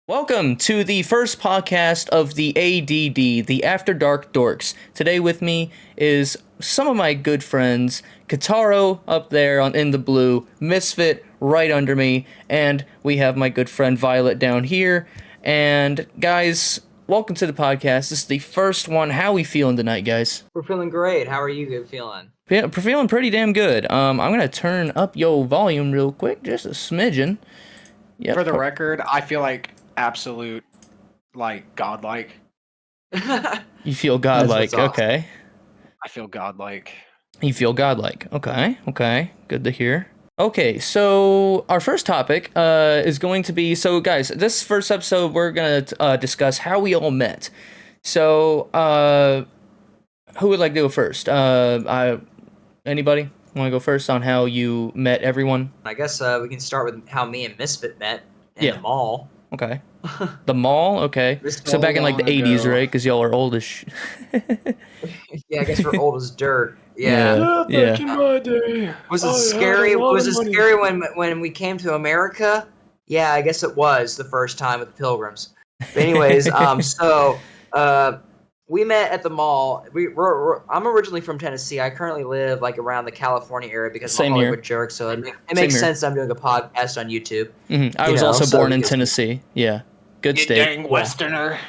Welcome to the first podcast of the ADD, the After Dark Dorks. Today with me is some of my good friends, Kataro up there in the blue, Misfit right under me, and we have my good friend Violet down here. And guys, welcome to the podcast. This is the first one. How we feeling tonight, guys? We're feeling great. How are you feeling? Yeah, we're feeling pretty damn good. I'm gonna turn up your volume real quick, just a smidgen. Yep. For the record, I feel like absolute, godlike. You feel godlike, awesome. Okay. I feel godlike. You feel godlike. Okay. Good to hear. Okay, so our first topic is going to be... So, guys, this first episode, we're going to discuss how we all met. So, who would like to go first? Anybody want to go first on how you met everyone? I guess we can start with how me and Misfit met in the mall. Okay. The mall? Okay. So back in, the 80s, right? Because y'all are old as Yeah, I guess we're old as dirt. Yeah. Back in my day. Was it scary? Was it scary when we came to America? Yeah, I guess it was the first time with the Pilgrims. But anyways, we met at the mall. I'm originally from Tennessee. I currently live around the California area because I'm a Hollywood jerk. So it makes sense I'm doing a podcast on YouTube. Mm-hmm. I was also born in Tennessee. Yeah, good state. Dang Westerner.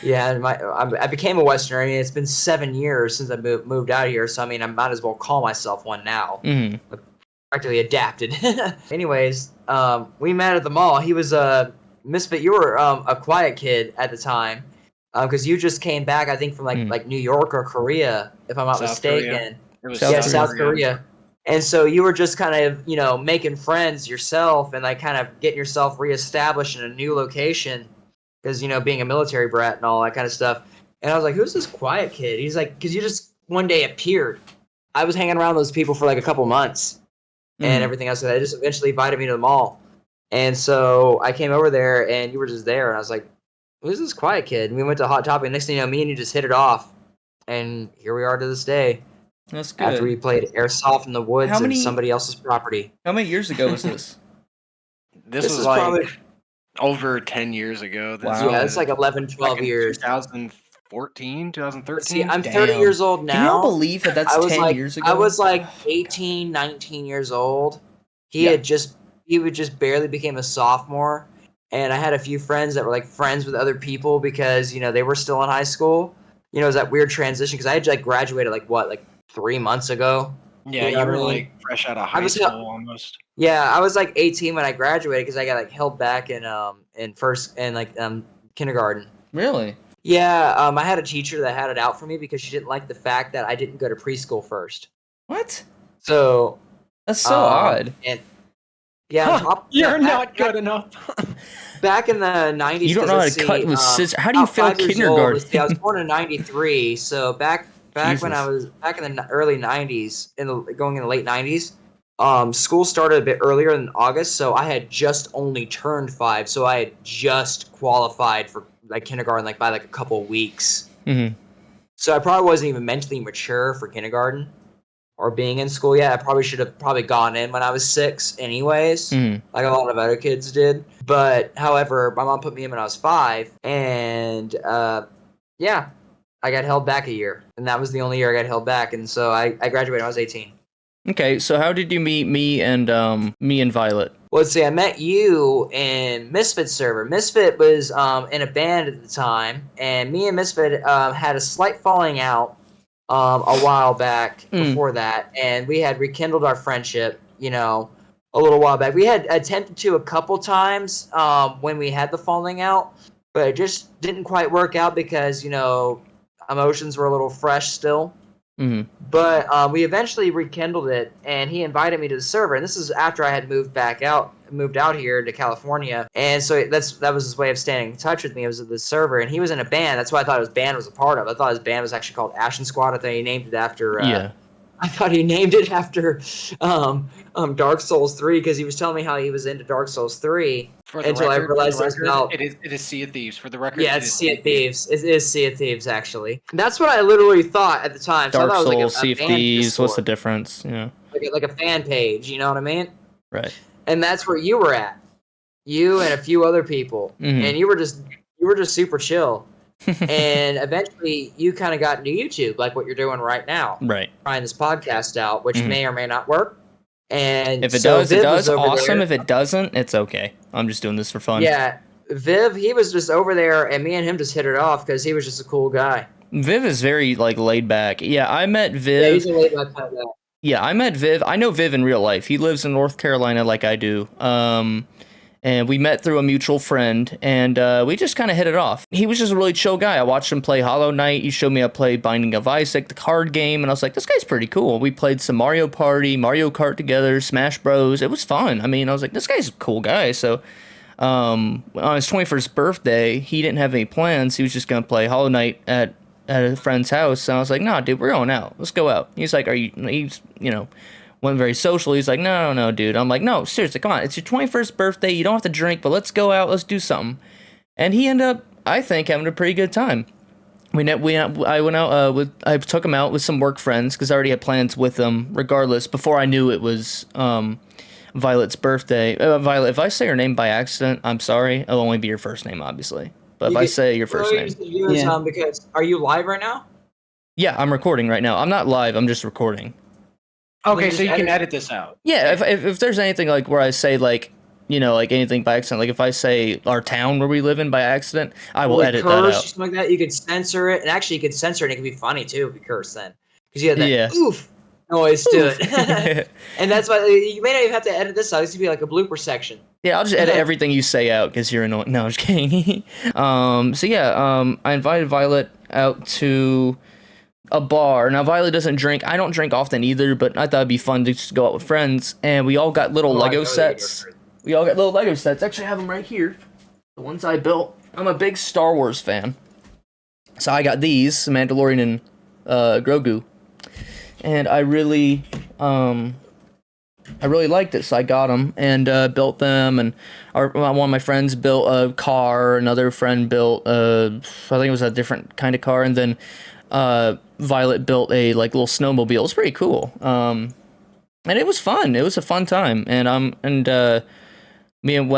Yeah, I became a Westerner. I mean, it's been 7 years since I moved out here. So I mean, I might as well call myself one now. Mm-hmm. Practically adapted. Anyways, we met at the mall. He was a Misfit. You were a quiet kid at the time. Because you just came back, I think, from like New York or Korea, if I'm not mistaken. South Korea. And so you were just kind of, making friends yourself and kind of getting yourself reestablished in a new location, because being a military brat and all that kind of stuff. And I was like, who's this quiet kid? He's like, because you just one day appeared. I was hanging around those people for a couple months and everything else. So they just eventually invited me to the mall, and so I came over there and you were just there, and I was like, who's this quiet kid? And we went to Hot Topic. Next thing you know, me and you just hit it off. And here we are to this day. That's good. After we played Airsoft in the woods on somebody else's property. How many years ago was this? This was probably over 10 years ago. Wow. Yeah, it's 11, 12 years. 2014, 2013. See, I'm 30 years old now. Can you believe that's 10 years ago? I was 18, 19 years old. He would just barely became a sophomore. And I had a few friends that were friends with other people because, they were still in high school. It was that weird transition because I had graduated 3 months ago. Yeah, you were fresh out of high school almost. Yeah, I was 18 when I graduated because I got held back in kindergarten. Really? Yeah, I had a teacher that had it out for me because she didn't like the fact that I didn't go to preschool first. What? So that's so odd. And yeah, you're not good enough. Back in the 90s, you don't know how to cut with scissors. How do you fail kindergarten? I was born in '93, so back when I was back in the early '90s, going in the late '90s, school started a bit earlier in August, so I had just only turned 5, so I had just qualified for kindergarten by a couple of weeks. Mm-hmm. So I probably wasn't even mentally mature for kindergarten or being in school yet. I probably should have gone in when I was 6 anyways, like a lot of other kids did. But, however, my mom put me in when I was 5, and, I got held back a year. And that was the only year I got held back, and so I graduated when I was 18. Okay, so how did you meet me and Violet? Well, let's see, I met you in Misfit's server. Misfit was in a band at the time, and me and Misfit had a slight falling out a while back before that, and we had rekindled our friendship, a little while back. We had attempted to a couple times when we had the falling out, but it just didn't quite work out because, emotions were a little fresh still. Mm-hmm. But we eventually rekindled it, and he invited me to the server, and this is after I had moved out here to California, and so that was his way of staying in touch with me. It was at the server, and he was in a band. That's why I thought his band was a part of. I thought his band was actually called Ashen Squad. I thought he named it after. I thought he named it after Dark Souls 3 because he was telling me how he was into Dark Souls 3 until I realized it is Sea of Thieves. For the record, yeah, it's Sea of Thieves. It is Sea of Thieves, actually. That's what I literally thought at the time. Dark so I thought Souls, it was Sea of Thieves. What's the difference? Yeah, like a fan page. You know what I mean? Right. And that's where you were at. you and a few other people, Mhm. and you were just super chill. And eventually, you kind of got into YouTube, like what you're doing right now, Right. trying this podcast out, which Mhm. may or may not work. And If it so does, it Viv was does. over Awesome. there. If it doesn't, it's okay. I'm just doing this for fun. Yeah, Viv, he was just over there, and me and him just hit it off because he was just a cool guy. Viv is very like laid back. Yeah, I met Yeah, Viv. he's a late back kind of guy. Yeah, I met Viv. I know Viv in real life. He lives in North Carolina like I do. And we met through a mutual friend, and we just kind of hit it off. He was just a really chill guy. I watched him play Hollow Knight. He showed me how to play Binding of Isaac, the card game, and I was like, this guy's pretty cool. We played some Mario Party, Mario Kart together, Smash Bros. It was fun. I mean, I was like, this guy's a cool guy. So on his 21st birthday, he didn't have any plans. He was just going to play Hollow Knight at a friend's house. And I was like, nah, dude, we're going out. Let's go out. He's like, wasn't very social. He's like, no, dude. I'm like, no, seriously, come on. It's your 21st birthday. You don't have to drink, but let's go out. Let's do something. And he ended up, I think, having a pretty good time. I took him out with some work friends because I already had plans with them regardless before I knew it was Violet's birthday. Violet, if I say her name by accident, I'm sorry. It'll only be your first name, obviously. But if I say your first name. Yeah. Because are you live right now? Yeah, I'm recording right now. I'm not live. I'm just recording. Okay, so you can edit this out. Yeah, if there's anything like where I say like, like anything by accident, like if I say our town where we live in by accident, I will edit that out. Something like that, you could censor it, and actually you could censor it and it could be funny too if you curse then. Because you have that oof noise to it. And that's why you may not even have to edit this out. This could be like a blooper section. Yeah, I'll just edit everything you say out because you're annoying. No, I'm just kidding. I invited Violet out to a bar. Now, Violet doesn't drink. I don't drink often either, but I thought it'd be fun to just go out with friends. And we all got little Lego sets. We all got little Lego sets. Actually, I have them right here. The ones I built. I'm a big Star Wars fan. So I got these, Mandalorian and Grogu. And I really liked it, so I got them and built them. And one of my friends built a car. Another friend built, I think it was a different kind of car. And then Violet built a like little snowmobile. It was pretty cool. And it was fun. It was a fun time. And me and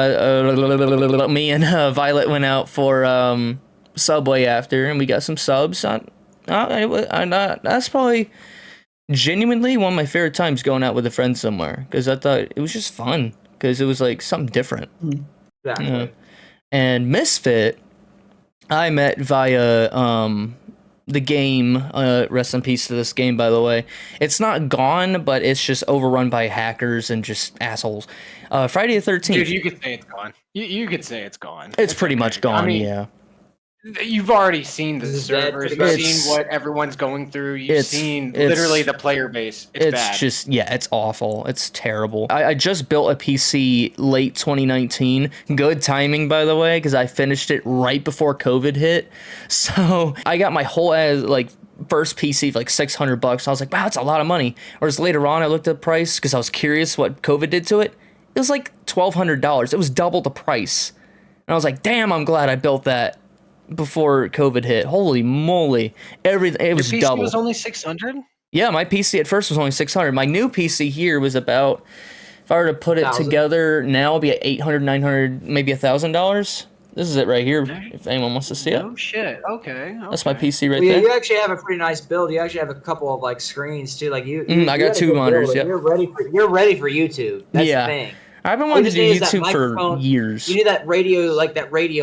Violet went out for Subway after, and we got some subs. That's probably genuinely one of my favorite times going out with a friend somewhere, because I thought it was just fun because it was like something different. Exactly. And Misfit, I met via the game. Rest in peace to this game, by the way. It's not gone, but it's just overrun by hackers and just assholes. Friday the 13th. Dude, you could say it's gone. You could say it's gone. It's pretty much gone. I mean, yeah. You've already seen the servers. You've seen what everyone's going through. You've seen literally the player base. It's bad. Just, it's awful. It's terrible. I just built a PC late 2019. Good timing, by the way, because I finished it right before COVID hit. So I got my whole first PC for like $600. I was like, wow, that's a lot of money. Whereas later on, I looked at the price because I was curious what COVID did to it. It was like $1,200. It was double the price. And I was like, damn, I'm glad I built that before COVID hit. Holy moly. Everything, it was double. double. Your PC was only 600? Yeah, my PC at first was only 600. My new PC here was about, if I were to put it together now, it'd be at 800, 900, maybe $1,000. This is it right here, if anyone wants to see it. Oh, shit. Okay. That's my PC right there. You actually have a pretty nice build. You actually have a couple of like screens too. Like you I got two monitors. Yep. You're ready for YouTube. That's the thing. I've been wanting to do YouTube for years. You need that radio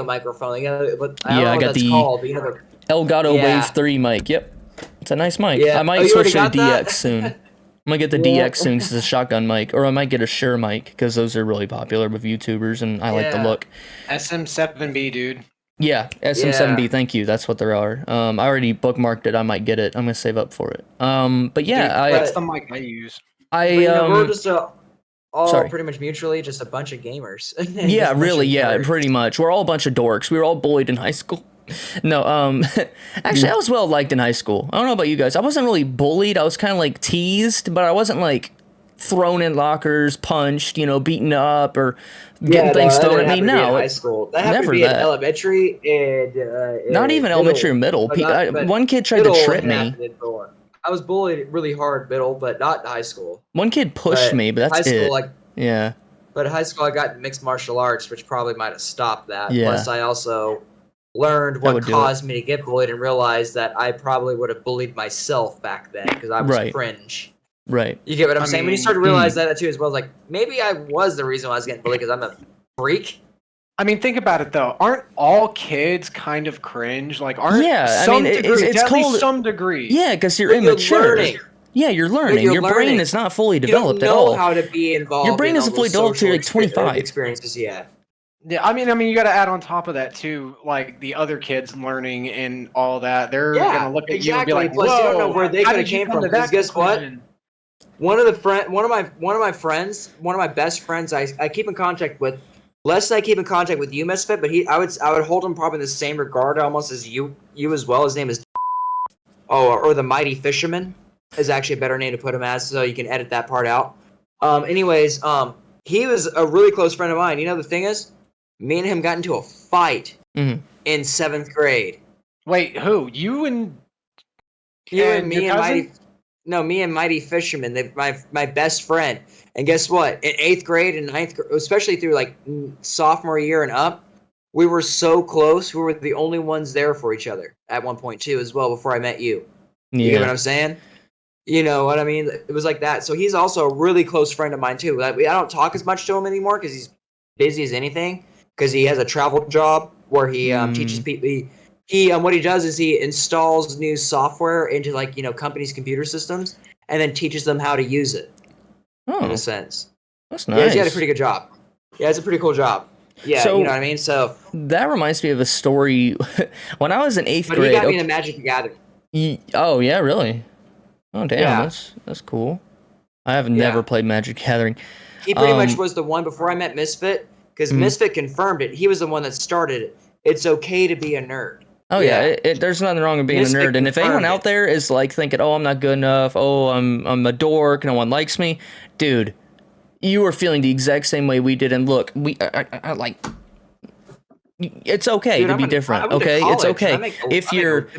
microphone. I don't know what that's called. But you know Elgato Wave 3 mic. Yep. It's a nice mic. Yeah. I might switch to a DX soon. I'm going to get the DX soon because it's a shotgun mic. Or I might get a Shure mic because those are really popular with YouTubers and I like the look. SM7B, dude. Yeah, SM7B, thank you. That's what there are. I already bookmarked it. I might get it. I'm going to save up for it. But yeah. Dude, that's the mic I use. We're just pretty much mutually just a bunch of gamers. Yeah, really, pretty much. We're all a bunch of dorks. We were all bullied in high school. No, actually, I was well liked in high school. I don't know about you guys. I wasn't really bullied. I was kind of like teased, but I wasn't like thrown in lockers, punched, beaten up, or getting things thrown at me. No, high school. That happened to be in elementary and not even elementary or middle. One kid tried to trip me. I was bullied really hard middle, but not in high school. One kid pushed me, but that's high school, it. Yeah. But in high school, I got mixed martial arts, which probably might have stopped that. Yeah. Plus, I also learned what caused me to get bullied and realized that I probably would have bullied myself back then because I was cringe. Right. You get what I'm saying? When you start to realize that too as well, like maybe I was the reason why I was getting bullied because I'm a freak. I mean, think about it though. Aren't all kids kind of cringe? Like, aren't it's at called, least some degree? Yeah, because you're immature. Yeah, you're learning. Your brain is not fully developed at all. You don't know how to be involved. Your brain isn't fully developed until you're like 25. Experiences, yeah. Yeah, I mean, you got to add on top of that too, like the other kids learning and all that. They're gonna look at you and be like, Plus, "Whoa, you don't know where they could have came from." Because guess what? One of my best friends, I keep in contact with. Less than I keep in contact with you, Misfit, but I would hold him probably in the same regard almost as you as well. His name is or the Mighty Fisherman is actually a better name to put him as, so you can edit that part out. He was a really close friend of mine. You know, the thing is, me and him got into a fight in 7th grade. Wait, who? You and me and Mighty Fisherman, my best friend. And guess what? In 8th grade and 9th grade, especially through like sophomore year and up, we were so close. We were the only ones there for each other at one point too, as well, before I met you. You get what I'm saying? You know what I mean? It was like that. So he's also a really close friend of mine too. Like, I don't talk as much to him anymore because he's busy as anything. Because he has a travel job where he teaches people. What he does is he installs new software into companies' computer systems and then teaches them how to use it. Oh, in a sense. That's nice. Yeah, he's got a pretty good job. Yeah, it's a pretty cool job. Yeah, so, you know what I mean? So that reminds me of a story. When I was in 8th grade... But he got me in a Magic the Gathering. Oh, yeah, really? Oh, damn, that's cool. I have never played Magic the Gathering. He pretty much was the one before I met Misfit, because Misfit confirmed it. He was the one that started it. It's okay to be a nerd. Oh, yeah, there's nothing wrong with being Misfit a nerd. And if anyone out there is like thinking, oh, I'm not good enough, oh, I'm a dork, no one likes me, dude, you are feeling the exact same way we did. And look, it's okay to be different, okay? It's okay. If you're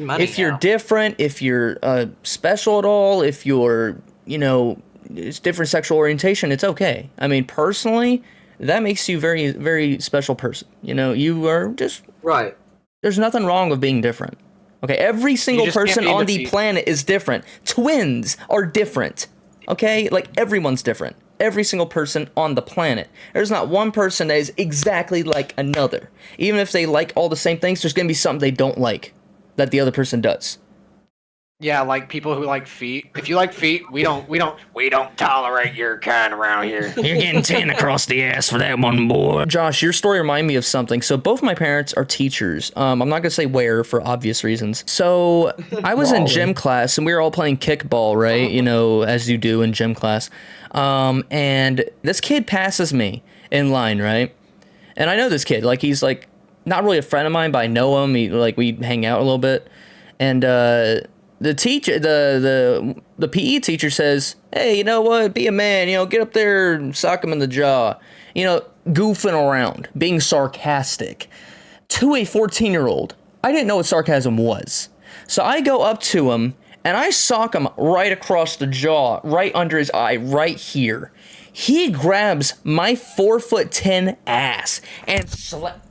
different, if you're special at all, if you're, it's different sexual orientation, it's okay. I mean, personally, that makes you very, very special person. You are just... Right. There's nothing wrong with being different. Okay, every single person on the planet is different. Twins are different. Okay? Like, everyone's different. Every single person on the planet. There's not one person that is exactly like another. Even if they like all the same things, there's going to be something they don't like that the other person does. Yeah, like people who like feet. If you like feet, we don't tolerate your kind around here. You're getting 10 across the ass for that one, boy. Josh, your story reminded me of something. So both my parents are teachers. I'm not going to say where for obvious reasons. So I was in gym class and we were all playing kickball, right? As you do in gym class. And this kid passes me in line, right? And I know this kid. Like, he's like not really a friend of mine, but I know him. We hang out a little bit. And the teacher, the PE teacher says, hey, you know what? Be a man, get up there and sock him in the jaw. Goofing around, being sarcastic to a 14-year-old. I didn't know what sarcasm was. So I go up to him and I sock him right across the jaw, right under his eye, right here. He grabs my 4'10" ass and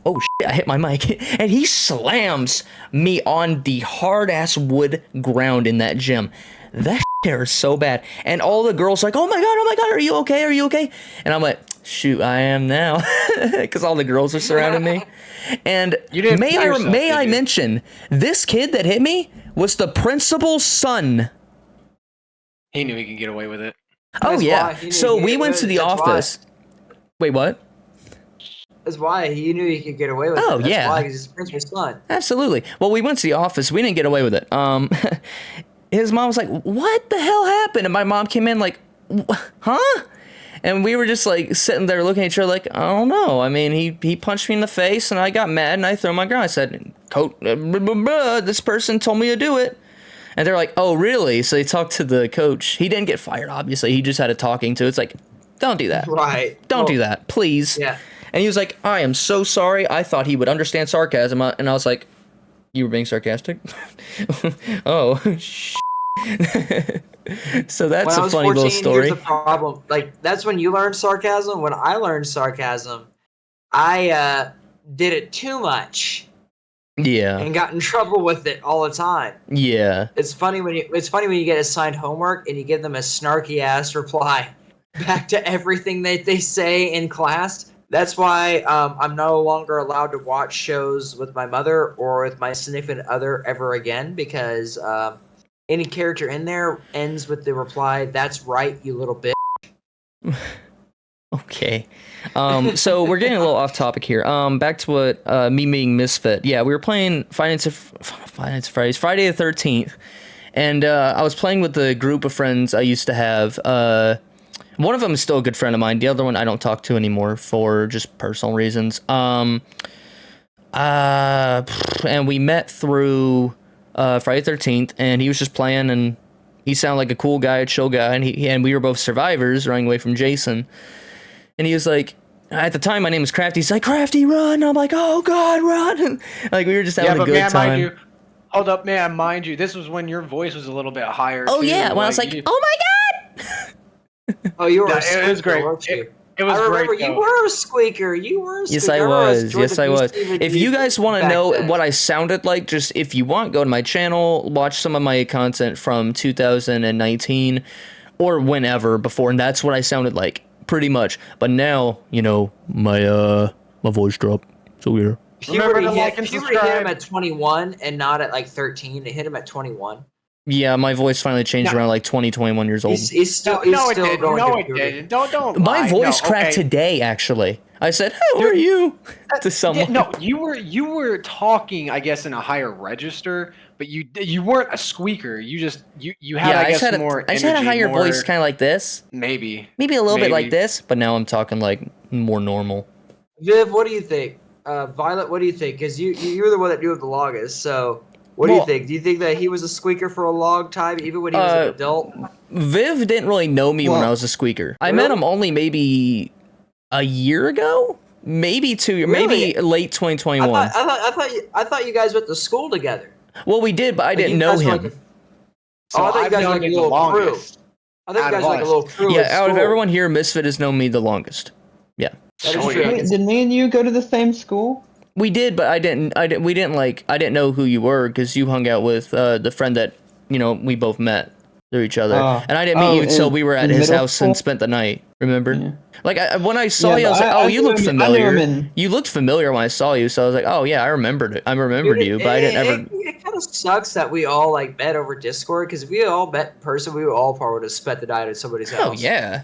oh shit, I hit my mic. And he slams me on the hard-ass wood ground in that gym. That shit hurt so bad. And all the girls are like, oh my god, are you okay? Are you okay? And I'm like, shoot, I am now. Because all the girls are surrounding me. And may I mention, this kid that hit me was the principal's son. He knew he could get away with it. Oh, yeah. So we went to the office. Wait, what? That's why he knew he could get away with it. Oh, That's yeah. why, he's his principal's son. Absolutely. Well, we went to the office. We didn't get away with it. His mom was like, what the hell happened? And my mom came in like, huh? And we were just like sitting there looking at each other like, I don't know. I mean, he punched me in the face and I got mad and I threw my gun. I said, this person told me to do it. And they're like, oh, really? So they talked to the coach. He didn't get fired, obviously. He just had a talking to. It's like, don't do that. Right. Don't do that, please. Yeah. And he was like, I am so sorry. I thought he would understand sarcasm. And I was like, you were being sarcastic? Oh, So that's when I a was funny little 14, here's story. the problem. Like, that's when you learn sarcasm. When I learned sarcasm, I did it too much Yeah. and got in trouble with it all the time. Yeah. It's funny when you get assigned homework and you give them a snarky ass reply back to everything that they say in class. That's why I'm no longer allowed to watch shows with my mother or with my significant other ever again, because any character in there ends with the reply, "That's right, you little bitch." Okay. So we're getting a little off topic here. Back to what me being Misfit. Yeah, we were playing Friday the 13th, and I was playing with the group of friends I used to have. One of them is still a good friend of mine. The other one I don't talk to anymore for just personal reasons. And we met through Friday the 13th, and he was just playing, and he sounded like a cool guy, a chill guy, and we were both survivors running away from Jason. And he was like, at the time, my name was Crafty. He's like, Crafty, run! And I'm like, oh God, run! Like, we were just having a good time. Mind you, hold up, man, mind you, this was when your voice was a little bit higher. Oh too. Yeah, when I was like, oh my God! Oh, you were a it was squeaker, great. weren't you? It was I remember great, you were a squeaker. You were a squeaker. Yes, I was. Yes, I was. If you guys want to know what I sounded like, just if you want, go to my channel, watch some of my content from 2019 or whenever before, and that's what I sounded like, pretty much. But now, you know, my voice dropped. So weird. Puberty hit him at 21 and not at like 13. It hit him at 21. Yeah, my voice finally changed around like 20, 21 years old. He's still going through puberty. Don't my lie. voice cracked today, actually. I said, "How are you?" to someone. No, you were talking, I guess, in a higher register, but you weren't a squeaker. You had, I guess, more. I just had a higher voice, kind of like this. Maybe a little bit like this, but now I'm talking like more normal. Viv, what do you think? Violet, what do you think? Because you were the one that knew it the longest, so. What do you think? Do you think that he was a squeaker for a long time, even when he was an adult? Viv didn't really know me when I was a squeaker. I met him only maybe a year ago, maybe 2 years, maybe late 2021. I thought you guys went to school together. Well, we did, but I didn't know him. So I thought you guys were like a little crew. I think you guys were like a little crew. Yeah, out of everyone here, Misfit has known me the longest. Yeah. Wait, did me and you go to the same school? We did, but I didn't know who you were because you hung out with the friend that, you know, we both met through each other. And I didn't meet you until we were at his house and spent the night. Remember? Yeah. Like, when I saw you, I was like, oh, you look familiar. You looked familiar when I saw you, so I was like, oh, yeah, I remembered it. I remembered you, but I didn't ever... It kind of sucks that we all, like, met over Discord, because if we all met in person, we all probably would have spent the night at somebody's house. Oh, yeah.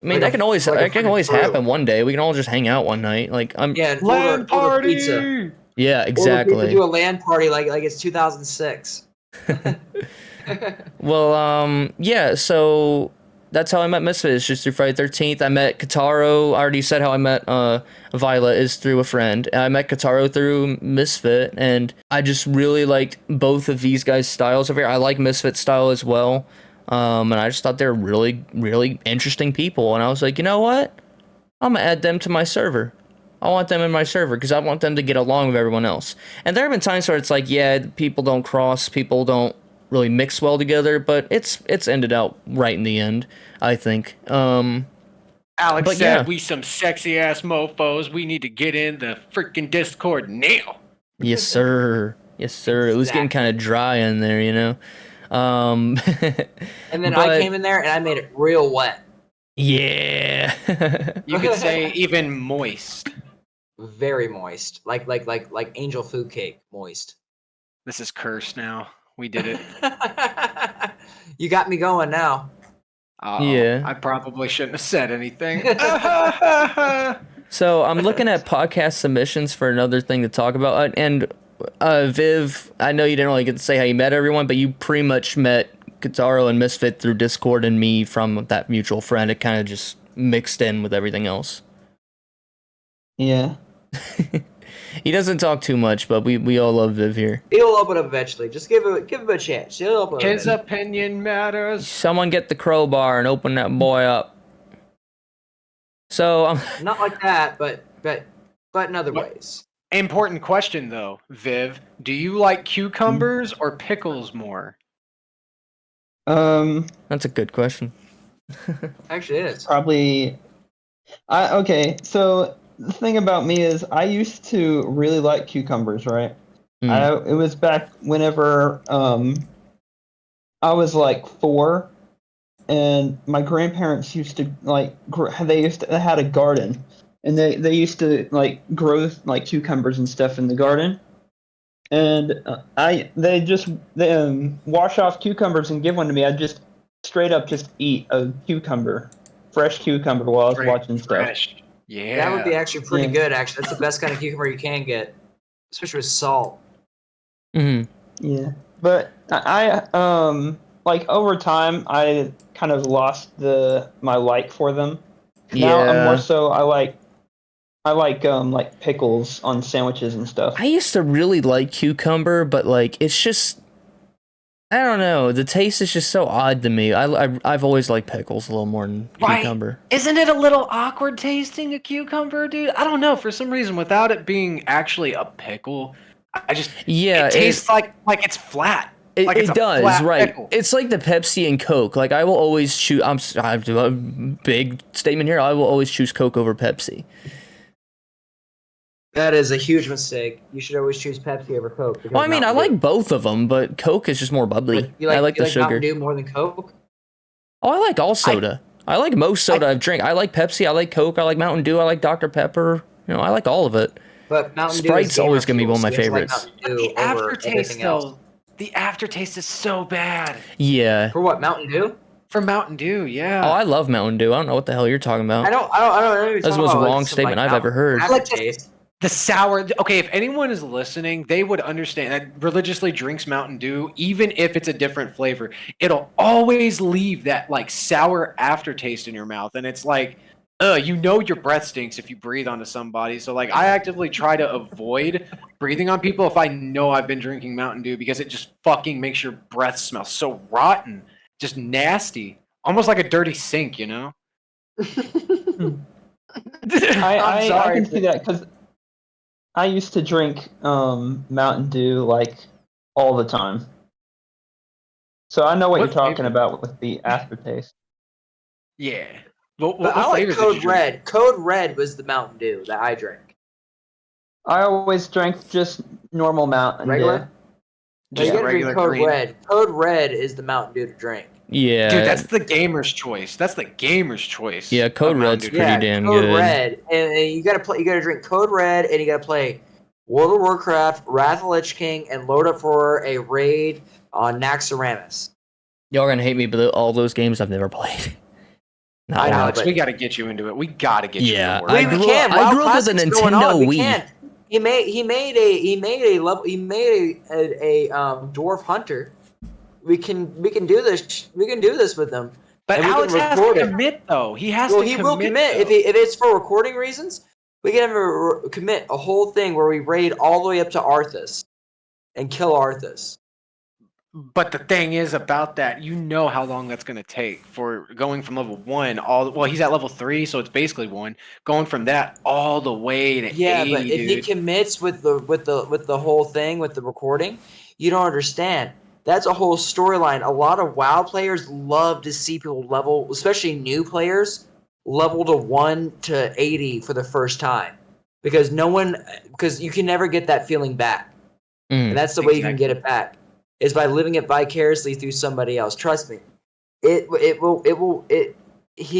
I mean, that can always happen one day. We can all just hang out one night. Like, LAN party. Pizza. Yeah, exactly. We do a LAN party like it's 2006. Well, yeah. So that's how I met Misfit. It's just through Friday 13th. I met Kataro. I already said how I met Violet is through a friend. And I met Kataro through Misfit, and I just really liked both of these guys' styles over here. I like Misfit's style as well. And I just thought they were really, really interesting people. And I was like, you know what? I'm going to add them to my server. I want them in my server because I want them to get along with everyone else. And there have been times where it's like, yeah, people don't cross, people don't really mix well together, but it's ended out right in the end, I think. Alex said, we some sexy ass mofos. We need to get in the freaking Discord now. Yes, sir. Yes, sir. It was getting kind of dry in there, you know? And then I came in there and I made it real wet. Yeah. You could say even moist. Very moist. Like angel food cake moist. This is cursed now. We did it. You got me going now. Yeah. I probably shouldn't have said anything. So I'm looking at podcast submissions for another thing to talk about. And Viv, I know you didn't really get to say how you met everyone, but you pretty much met Kataro and Misfit through Discord and me from that mutual friend. It kind of just mixed in with everything else. Yeah. He doesn't talk too much, but we all love Viv here. He'll open up eventually. Just give him a chance. He'll open up. His opinion matters. Someone get the crowbar and open that boy up. So not like that, but in other ways. Important question though, Viv. Do you like cucumbers or pickles more? That's a good question. Actually, it is. Probably. Okay, so the thing about me is I used to really like cucumbers, right? It was back whenever I was like 4, and my grandparents used to they had a garden, and they used to like grow like cucumbers and stuff in the garden, and they wash off cucumbers and give one to me. I'd just straight up just eat a cucumber, fresh cucumber while I was watching stuff. Fresh. Yeah. That would be actually pretty good. Actually, that's the best kind of cucumber you can get, especially with salt. Mm-hmm. Yeah, but I like over time I kind of lost my like for them. Now I'm more so I like pickles on sandwiches and stuff. I used to really like cucumber, but like it's just I don't know. The taste is just so odd to me. I've always liked pickles a little more than cucumber. Isn't it a little awkward tasting a cucumber, dude? I don't know. For some reason, without it being actually a pickle, it tastes like it's flat. It does, right? Pickle. It's like the Pepsi and Coke. Like I will always choose. I do a big statement here. I will always choose Coke over Pepsi. That is a huge mistake. You should always choose Pepsi over Coke. Well, I mean, I like both of them, but Coke is just more bubbly. I like the sugar. Mountain Dew more than Coke? Oh, I like all soda. I like most soda I've drank. I like Pepsi. I like Coke. I like Mountain Dew. I like Dr. Pepper. You know, I like all of it. But Mountain Dew Sprite's always gonna be one of my favorites. The aftertaste, though. The aftertaste is so bad. Yeah. For what, Mountain Dew? For Mountain Dew, yeah. Oh, I love Mountain Dew. I don't know what the hell you're talking about. I don't know. That's the most wrong statement I've ever heard. Aftertaste. The sour. Okay, if anyone is listening, they would understand that religiously drinks Mountain Dew, even if it's a different flavor. It'll always leave that like sour aftertaste in your mouth, and it's like, you know, your breath stinks if you breathe onto somebody. So like, I actively try to avoid breathing on people if I know I've been drinking Mountain Dew because it just fucking makes your breath smell so rotten, just nasty, almost like a dirty sink, you know. I can see that because I used to drink Mountain Dew like all the time. So I know what you're talking about with the aftertaste. Yeah. But I like Code Red. Code Red was the Mountain Dew that I drank. I always drank just normal Mountain Dew. Just you gotta regular drink Code green. Red. Code Red is the Mountain Dew to drink. Yeah. Dude, that's the gamer's choice. That's the gamer's choice. Yeah, Code Red's pretty damn good. Code Red. And you gotta drink Code Red, and you gotta play World of Warcraft, Wrath of the Lich King, and load up for a raid on Naxxramas. Y'all are gonna hate me, but all those games I've never played. No, Alex, we gotta get you into it. We gotta get you into it. I grew up with a Nintendo Wii. He made a dwarf hunter. We can do this. We can do this with them. But Alex has to commit, though. He has to commit. He will commit if it's for recording reasons. We can have him commit a whole thing where we raid all the way up to Arthas and kill Arthas. But the thing is about that, you know how long that's going to take for going from level 1 he's at level 3, so it's basically 1. Going from that all the way to 80, but if he commits with the whole thing with the recording, you don't understand. That's a whole storyline. A lot of WoW players love to see people level, especially new players, level to 1 to 80 for the first time. Because you can never get that feeling back. And that's the way you can get it back. Is by living it vicariously through somebody else. Trust me. He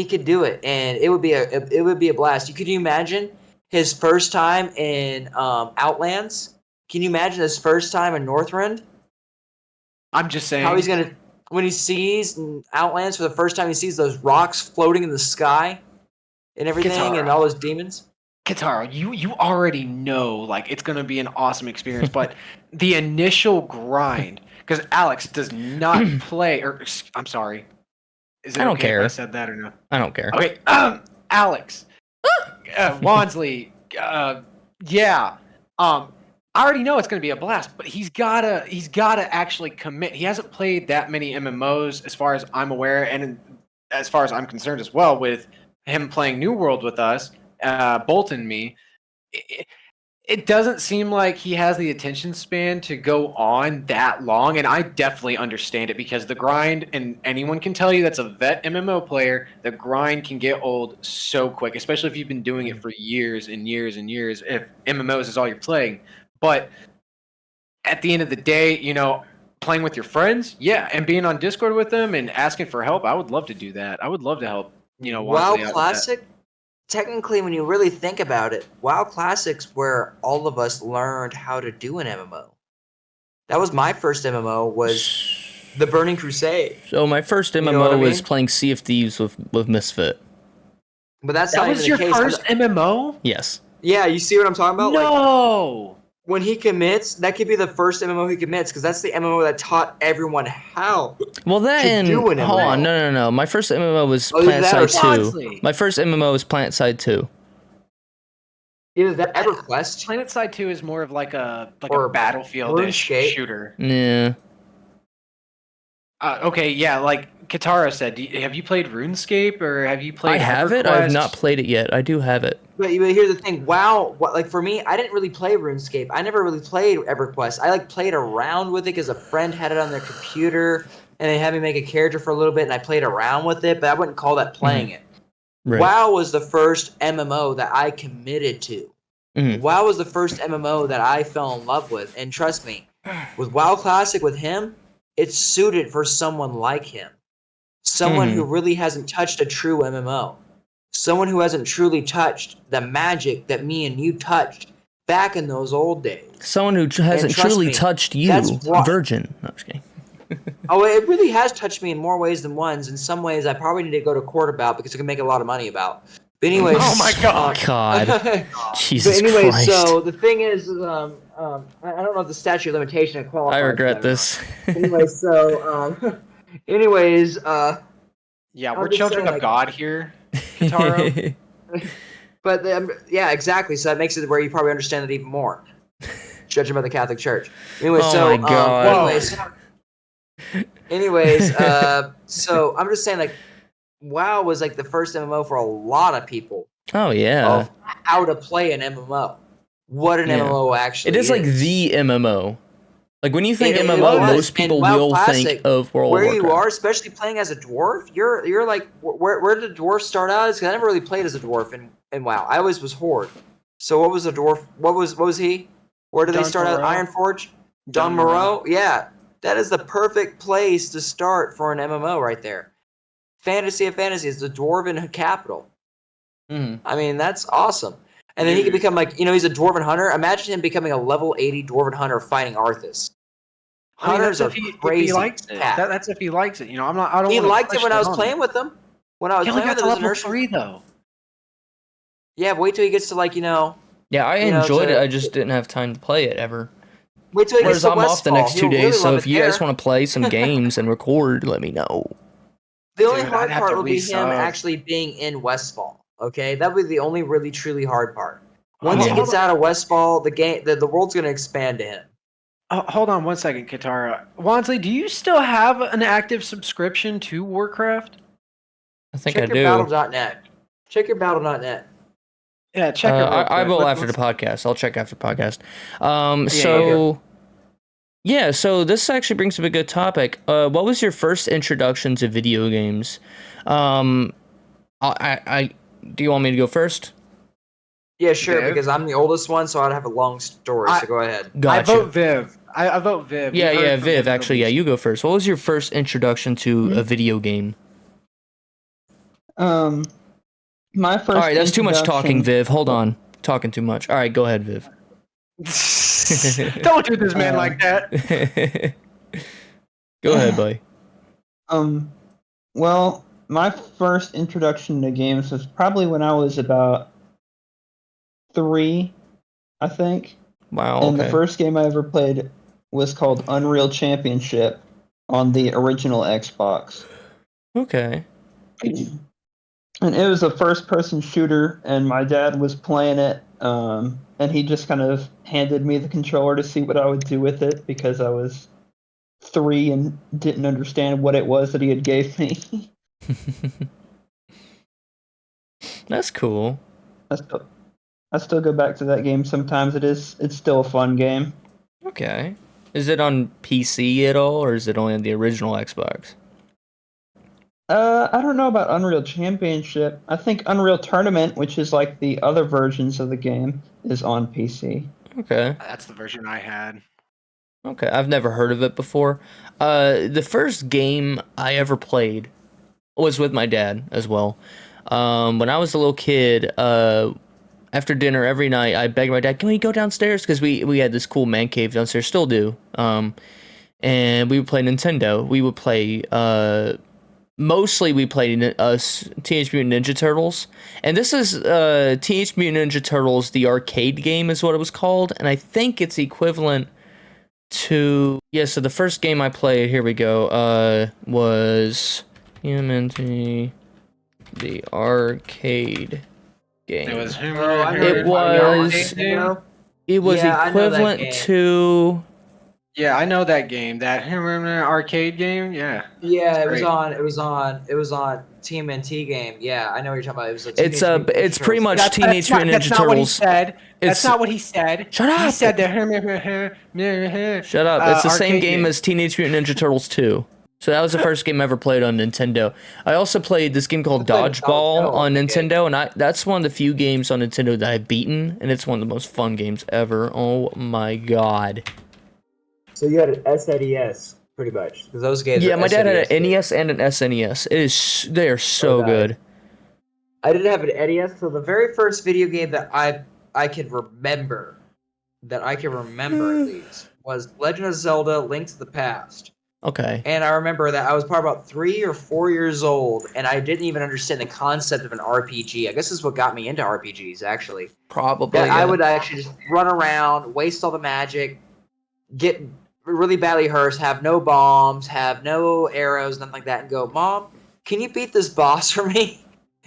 could do it, and it would be a blast. Can you imagine his first time in Outlands? Can you imagine his first time in Northrend? I'm just saying how he's gonna when he sees Outlands for the first time. He sees those rocks floating in the sky and everything, and all those demons. Kitaro, you already know like it's gonna be an awesome experience, but the initial grind, because Alex does not play. Or I'm sorry, is it I don't okay care. if I said that or no? I don't care. Okay, Alex, Wansley, I already know it's gonna be a blast, but he's gotta actually commit. He hasn't played that many MMOs as far as I'm aware, and as far as I'm concerned as well, with him playing New World with us. Bolt and me, It doesn't seem like he has the attention span to go on that long, and I definitely understand it because the grind, and anyone can tell you that's a vet MMO player, the grind can get old so quick, especially if you've been doing it for years and years and years, if MMOs is all you're playing. But at the end of the day, playing with your friends, yeah, and being on Discord with them and asking for help, I would love to do that. I would love to help, WoW Wansley out with that. Classic, technically, when you really think about it, WoW Classic's where all of us learned how to do an MMO. That was my first MMO, was the Burning Crusade. So my first MMO know what I was mean? playing Sea of Thieves with Misfit. But that's That not was even your the case. first MMO? Yes. Yeah, you see what I'm talking about? Like, No. when he commits, that could be the first MMO he commits, because that's the MMO that taught everyone how. Well, that To and do an hold on, MMO. no. My first MMO was Oh, either that or PlanetSide 2. Wansley. My first MMO was PlanetSide 2. Either that EverQuest PlanetSide 2 is more of like a Or Battlefield-ish RuneScape. shooter. Yeah. Okay, yeah, like Katara said, have you played RuneScape or have you played I have it. I have not played it yet. I do have it. But here's the thing, WoW, like for me, I didn't really play RuneScape. I never really played EverQuest. I like played around with it because a friend had it on their computer, and they had me make a character for a little bit, and I played around with it, but I wouldn't call that playing it. Right. WoW was the first MMO that I committed to. WoW was the first MMO that I fell in love with, and trust me, with WoW Classic with him, it's suited for someone like him. Someone who really hasn't touched a true MMO. Someone who hasn't truly touched the magic that me and you touched back in those old days. Someone who hasn't truly touched you, virgin. No, I'm just kidding. Oh, it really has touched me in more ways than ones. In some ways, I probably need to go to court about because I can make a lot of money about. But anyways, oh my God, Jesus but anyways, Christ. so the thing is, I don't know if the statute of limitation qualifies. I regret this. Anyway, so, anyways, yeah, I'm we're just children saying, of like- God here, Kataro. but yeah, exactly. So that makes it where you probably understand it even more. Judging by the Catholic Church. Anyway, Oh so my God. anyways, so I'm just saying, like, WoW was like the first MMO for a lot of people Oh yeah. of how to play an MMO. What an Yeah. MMO actually It is like the MMO. Like when you think It MMO, was. most people And WoW will Classic, think of World of where Warcraft. you are, especially playing as a dwarf, you're like, where did the dwarf start out? Because I never really played as a dwarf in WoW. I always was Horde. So what was a dwarf? What was he? Where did they Dun start out? Moreau. Ironforge? Dun Dun Moreau? Yeah. That is the perfect place to start for an MMO right there. Fantasy of Fantasies, the dwarven capital. I mean, that's awesome. And then he could become like, he's a dwarven hunter. Imagine him becoming a level 80 dwarven hunter fighting Arthas. I mean, Hunters that's are if he crazy. likes it. That's if he likes it. I don't. He wanna liked it push when I was on playing him. with him. When I was He only playing got with to him as level an 3 though. Yeah, but wait till he gets to like, Yeah, I enjoyed it. I just didn't have time to play it ever. Wait till he gets Whereas to I'm off the Westfall. next 2 He'll days, really so love if it you guys there. want to play some games and record, let me know. The only Dude, hard I'd have part to will be him resub. actually being in Westfall. Okay, that would be the only really truly hard part. Once he Yeah. gets out of Westfall, the world's gonna expand to him. Hold on 1 second, Katara. Wansley, do you still have an active subscription to Warcraft? I think Check I your do. battle.net. Check your battle.net. Yeah, check it real quick. I will after the Let's- podcast. I'll check after the podcast. So this actually brings up a good topic. What was your first introduction to video games? Do you want me to go first? Yeah, sure, Viv? because I'm the oldest one, so I'd have a long story, so go ahead. Gotcha. I vote Viv. I vote Viv. Yeah, We've heard yeah, from Viv. Actually, yeah, at least. you go first. What was your first introduction to a video game? My first. All right, that's too much talking, introduction- Viv. Hold on, talking too much. All right, go ahead, Viv. Don't do this man like that. Go ahead, buddy. Well, my first introduction to games was probably when I was about 3, I think. Wow. And Okay. the first game I ever played was called Unreal Championship on the original Xbox. Okay. And it was a first-person shooter, and my dad was playing it, and he just kind of handed me the controller to see what I would do with it because I was 3 and didn't understand what it was that he had gave me. That's cool. I still go back to that game sometimes. It's still a fun game. Okay. Is it on PC at all, or is it only on the original Xbox? I don't know about Unreal Championship. I think Unreal Tournament, which is like the other versions of the game, is on PC. Okay. That's the version I had. Okay, I've never heard of it before. The first game I ever played was with my dad as well. When I was a little kid, after dinner every night, I begged my dad, "Can we go downstairs?" Because we had this cool man cave downstairs, still do. And we would play Nintendo. We would play mostly we played Teenage Mutant Ninja Turtles, and this is Teenage Mutant Ninja Turtles, the arcade game is what it was called, and I think it's equivalent to so the first game I played, here we go, was TMNT, the arcade game. It was. It was Yeah, equivalent to. Yeah, I know that game. That arcade game. Yeah. Yeah, it was great. on. It was on TMNT game. Yeah, I know what you're talking about. It was a Teenage Mutant Ninja It's pretty Turtles. much Teenage Mutant Ninja That's not what he Turtles. said. That's not what he said. Shut up! He said that. Shut up! It's the same arcade game as Teenage Mutant Ninja Turtles 2. So that was the first game I ever played on Nintendo. I also played this game called I played Dodgeball on Dodgeball, Nintendo, and that's one of the few games on Nintendo that I've beaten, and it's one of the most fun games ever. Oh my god! So you had an SNES, pretty much. Because those games. Yeah, are my dad had SNES an games. NES and an SNES. They are so nice. good. I didn't have an NES, so the very first video game that I can remember, at least, was Legend of Zelda: Link to the Past. Okay. And I remember that I was probably about 3 or 4 years old, and I didn't even understand the concept of an RPG. I guess this is what got me into RPGs, actually. Probably. That Yeah. I would actually just run around, waste all the magic, get really badly hurt, have no bombs, have no arrows, nothing like that, and go, "Mom, can you beat this boss for me?"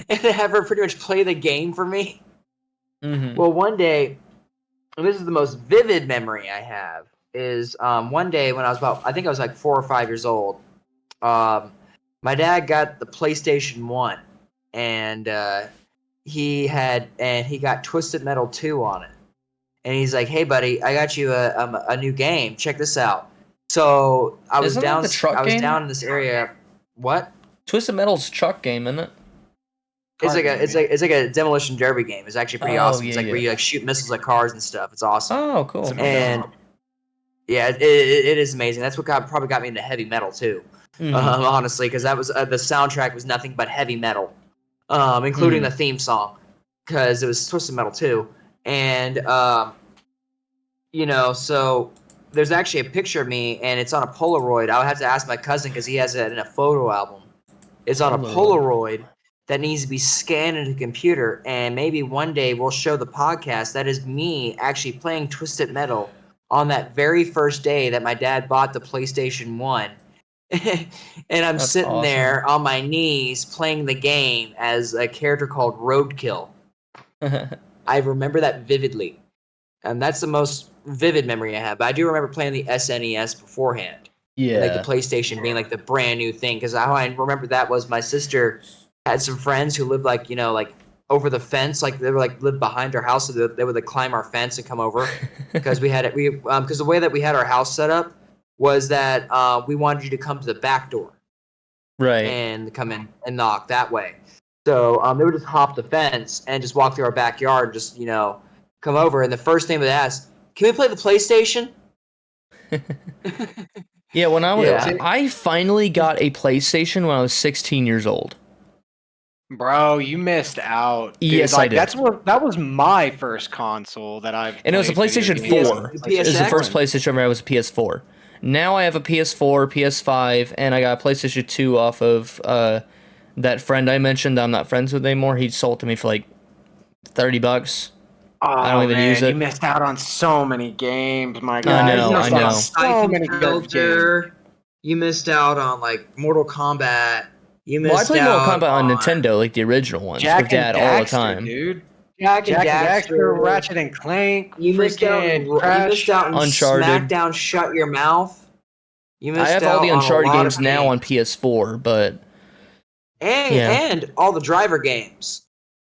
And have her pretty much play the game for me. Mm-hmm. Well, one day, and this is the most vivid memory I have, is one day when I think I was like 4 or 5 years old. My dad got the PlayStation 1, and he got Twisted Metal 2 on it. And he's like, "Hey, buddy, I got you a new game. Check this out." So I was Isn't that the truck game? down in this area. What? Twisted Metal's truck game, isn't it? It's like a demolition derby game. It's actually pretty awesome. It's yeah, like where you like shoot missiles at cars and stuff. It's awesome. Oh, cool. And yeah, it is amazing. That's what probably got me into heavy metal too. Mhm. Honestly, because that was the soundtrack was nothing but heavy metal, including the theme song, because it was Twisted Metal 2. And so there's actually a picture of me, and it's on a Polaroid. I would have to ask my cousin because he has it in a photo album. It's on a Polaroid that needs to be scanned into a computer, and maybe one day we'll show the podcast. That is me actually playing Twisted Metal on that very first day that my dad bought the PlayStation 1. And I'm sitting awesome. there on my knees playing the game as a character called Roadkill. I remember that vividly. And that's the most vivid memory I have. But I do remember playing the SNES beforehand. Yeah. Like the PlayStation being like the brand new thing. Because how I remember that was my sister had some friends who lived like over the fence. Like they were lived behind our house. So they would climb our fence and come over. Because because the way that we had our house set up was that we wanted you to come to the back door. Right. And come in and knock that way. So they would just hop the fence and just walk through our backyard and just, come over. And the first thing they would ask, "Can we play the PlayStation?" Yeah, I finally got a PlayStation when I was 16 years old. Bro, you missed out. Dude, Yes, I did. That was my first console that I've And it was a played PlayStation video games. 4. The It was the PSX? first PlayStation I ever had was a PS4. Now I have a PS4, PS5, and I got a PlayStation 2 off of that friend I mentioned that I'm not friends with anymore. He sold it to me for like $30. Oh, I don't even use it. You missed out on so many games, my I guy. know, You missed I out on know. So many good games. You missed out on Mortal Kombat. You missed Well, I played Mortal out Kombat on Nintendo, like the original ones, with Dad all the time. Dude. Jack and Daxter, Ratchet and Clank, You missed out on Uncharted. SmackDown Shut Your Mouth. You missed I have all the out on a Uncharted lot games of now on PS4, but and all the driver games.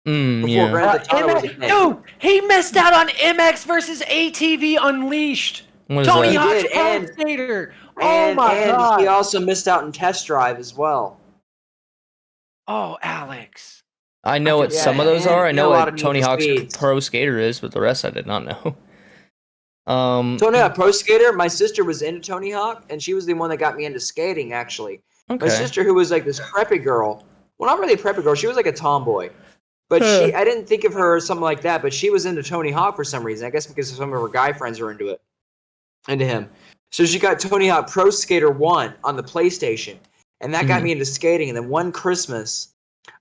before Grand Theft Auto was a thing. Dude, he missed out on MX versus ATV Unleashed. What is Tony that? Hawk's did, Pro and- Skater. And, oh my and god. he also missed out on Test Drive as well. Oh, Alex. I know what Yeah, some of those and are. I he know had a lot what of Need Tony for Hawk's Speeds. Pro Skater is, but the rest I did not know. Tony Hawk Pro Skater, my sister was into Tony Hawk, and she was the one that got me into skating, actually. Okay. My sister, who was like this preppy girl, well, not really a preppy girl, she was like a tomboy. But I didn't think of her as something like that, but she was into Tony Hawk for some reason. I guess because some of her guy friends were into him. So she got Tony Hawk Pro Skater 1 on the PlayStation, and that got me into skating. And then one Christmas,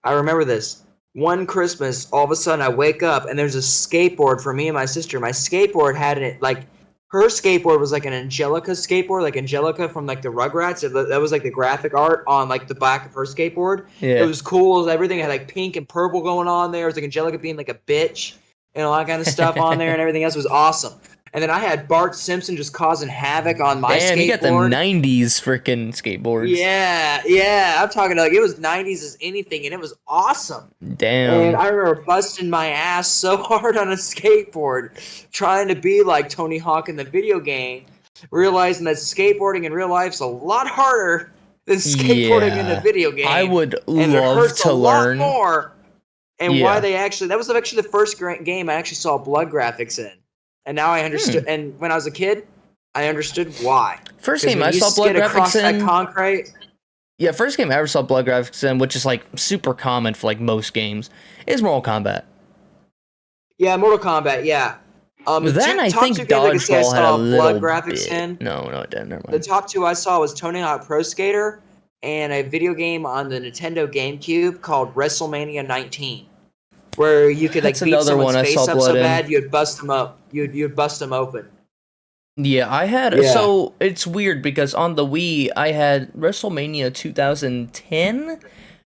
I remember this. One Christmas, all of a sudden I wake up and there's a skateboard for me and my sister. My skateboard had it like her skateboard was like an Angelica skateboard, like Angelica from like the Rugrats. That was like the graphic art on like the back of her skateboard. Yeah. It was cool. It was everything. It had like pink and purple going on there. It was like Angelica being like a bitch and all that kind of stuff on there, and everything else was awesome. And then I had Bart Simpson just causing havoc on my Damn, skateboard. you got the 90s freaking skateboards. Yeah. I'm talking like it was 90s as anything, and it was awesome. Damn. And I remember busting my ass so hard on a skateboard, trying to be like Tony Hawk in the video game, realizing that skateboarding in real life is a lot harder than skateboarding in the video game. I would and it love hurts to a lot learn more. And Yeah. why they actually, that was actually the first game I actually saw blood graphics in. And now I understood. And when I was a kid, I understood why. First 'Cause game when I you saw blood skid across graphics that in. concrete. Yeah, first game I ever saw blood graphics in, which is like super common for like most games, is Mortal Kombat. Yeah, Mortal Kombat. Yeah. But then I top think two games I could say I Dodgeball had a saw little blood graphics bit. in. No, it didn't. Never The mind. top two I saw was Tony Hawk Pro Skater and a video game on the Nintendo GameCube called WrestleMania 19, where you could like That's beat another someone's one I face saw up blood so in. bad you'd bust them up. You'd bust them open. Yeah, I had. Yeah. So it's weird because on the Wii I had WrestleMania 2010,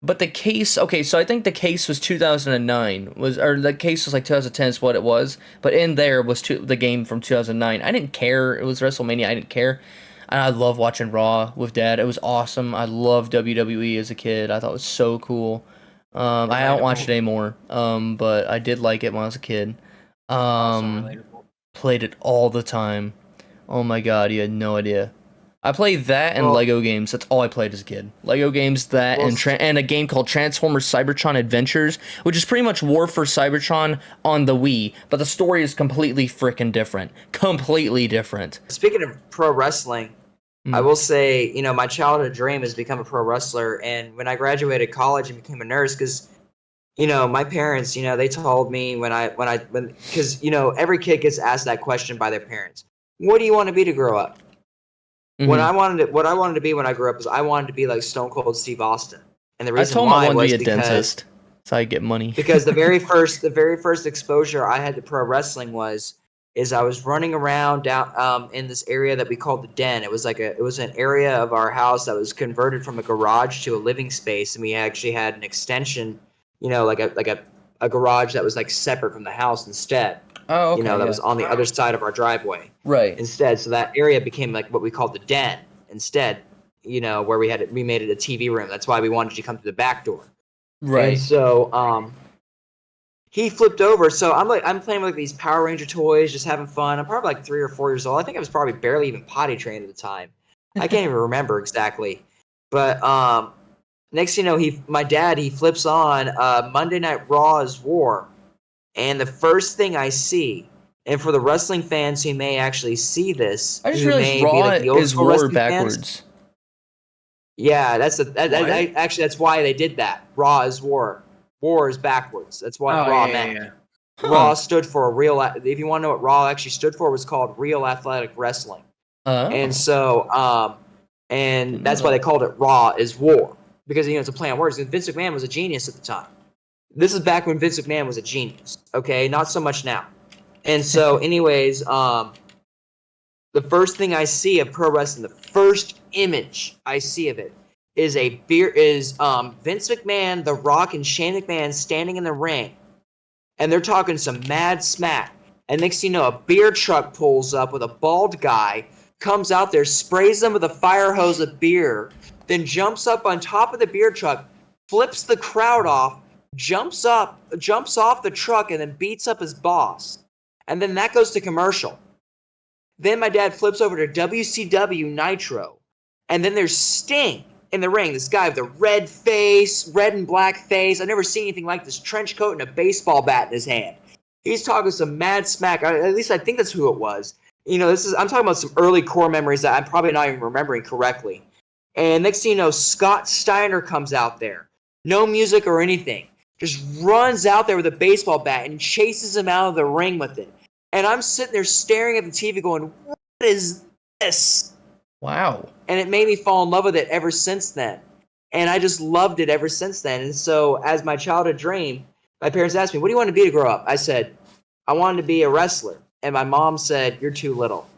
but the case. Okay, so I think the case was 2009. Or the case was like 2010 is what it was, but in there was the game from 2009. I didn't care. It was WrestleMania. I didn't care. And I love watching Raw with Dad. It was awesome. I loved WWE as a kid. I thought it was so cool. I don't watch it anymore. But I did like it when I was a kid. Also relatable. Played it all the time. Oh my god, you had no idea. I played that and Well- Lego games. That's all I played as a kid. Lego games, that, Well, and a game called Transformers Cybertron Adventures, which is pretty much War for Cybertron on the Wii, but the story is completely freaking different. Completely different. Speaking of pro wrestling, I will say, my childhood dream is to become a pro wrestler. And when I graduated college and became a nurse, because, my parents, they told me because, every kid gets asked that question by their parents. What do you want to be to grow up? What I wanted to be when I grew up is I wanted to be like Stone Cold Steve Austin. And the I reason told him I why wanted was to be a because dentist, so I get money. because the very first exposure I had to pro wrestling is I was running around down in this area that we called the Den. It was an area of our house that was converted from a garage to a living space, and we actually had an extension, like a garage that was like separate from the house instead. Oh, okay. That was on the other side of our driveway. Right. Instead, so that area became like what we called the Den instead, where we made it a TV room. That's why we wanted you to come through the back door. Right. And so he flipped over. So I'm playing with like these Power Ranger toys, just having fun. I'm probably like 3 or 4 years old. I think I was probably barely even potty trained at the time. I can't even remember exactly. But next thing you know, my dad flips on Monday Night Raw is War. And the first thing I see, and for the wrestling fans who may actually see this, I just who realized may be Raw like the old is school War wrestling backwards. fans, yeah, actually that's why they did that. Raw is War. War is backwards. That's what Raw meant. Yeah. Raw stood for if you want to know what Raw actually stood for, it was called Real Athletic Wrestling. Oh. And so, and that's why they called it Raw is War. Because, it's a play on words. And Vince McMahon was a genius at the time. This is back when Vince McMahon was a genius. Okay? Not so much now. And so, anyways, the first thing I see of pro wrestling, the first image I see of it is Vince McMahon, The Rock, and Shane McMahon standing in the ring. And they're talking some mad smack. And next thing you know, a beer truck pulls up with a bald guy, comes out there, sprays them with a fire hose of beer, then jumps up on top of the beer truck, flips the crowd off, jumps off the truck, and then beats up his boss. And then that goes to commercial. Then my dad flips over to WCW Nitro. And then there's Sting in the ring. This guy with the red and black face. I've never seen anything like this. Trench coat and a baseball bat in his hand. He's talking some mad smack. At least I think that's who it was. I'm talking about some early core memories that I'm probably not even remembering correctly. And next thing you know, Scott Steiner comes out there. No music or anything. Just runs out there with a baseball bat and chases him out of the ring with it. And I'm sitting there staring at the TV going, what is this? Wow. And it made me fall in love with it ever since then. And I just loved it ever since then. And so as my childhood dream, my parents asked me, what do you want to be to grow up? I said, I wanted to be a wrestler. And my mom said, you're too little.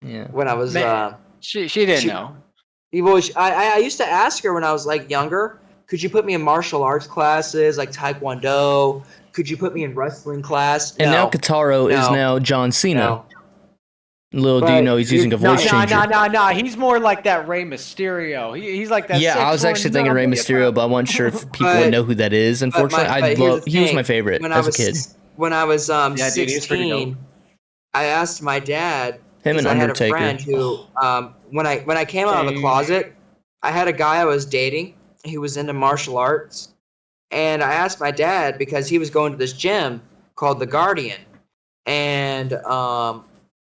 Yeah. When I was... she didn't know. I used to ask her when I was like younger, could you put me in martial arts classes like Taekwondo? Could you put me in wrestling class? And No. now Kataro is now John Cena. No. Little do you know he's using a voice changer. No. He's more like that Rey Mysterio. He's like that. Yeah, I was actually thinking Rey Mysterio, but I wasn't sure if people would know who that is. Unfortunately, he was my favorite as a kid. When I was 16, I asked my dad. Him and Undertaker. I had a friend who, when I came out of the closet, I had a guy I was dating. He was into martial arts, and I asked my dad because he was going to this gym called The Guardian, and I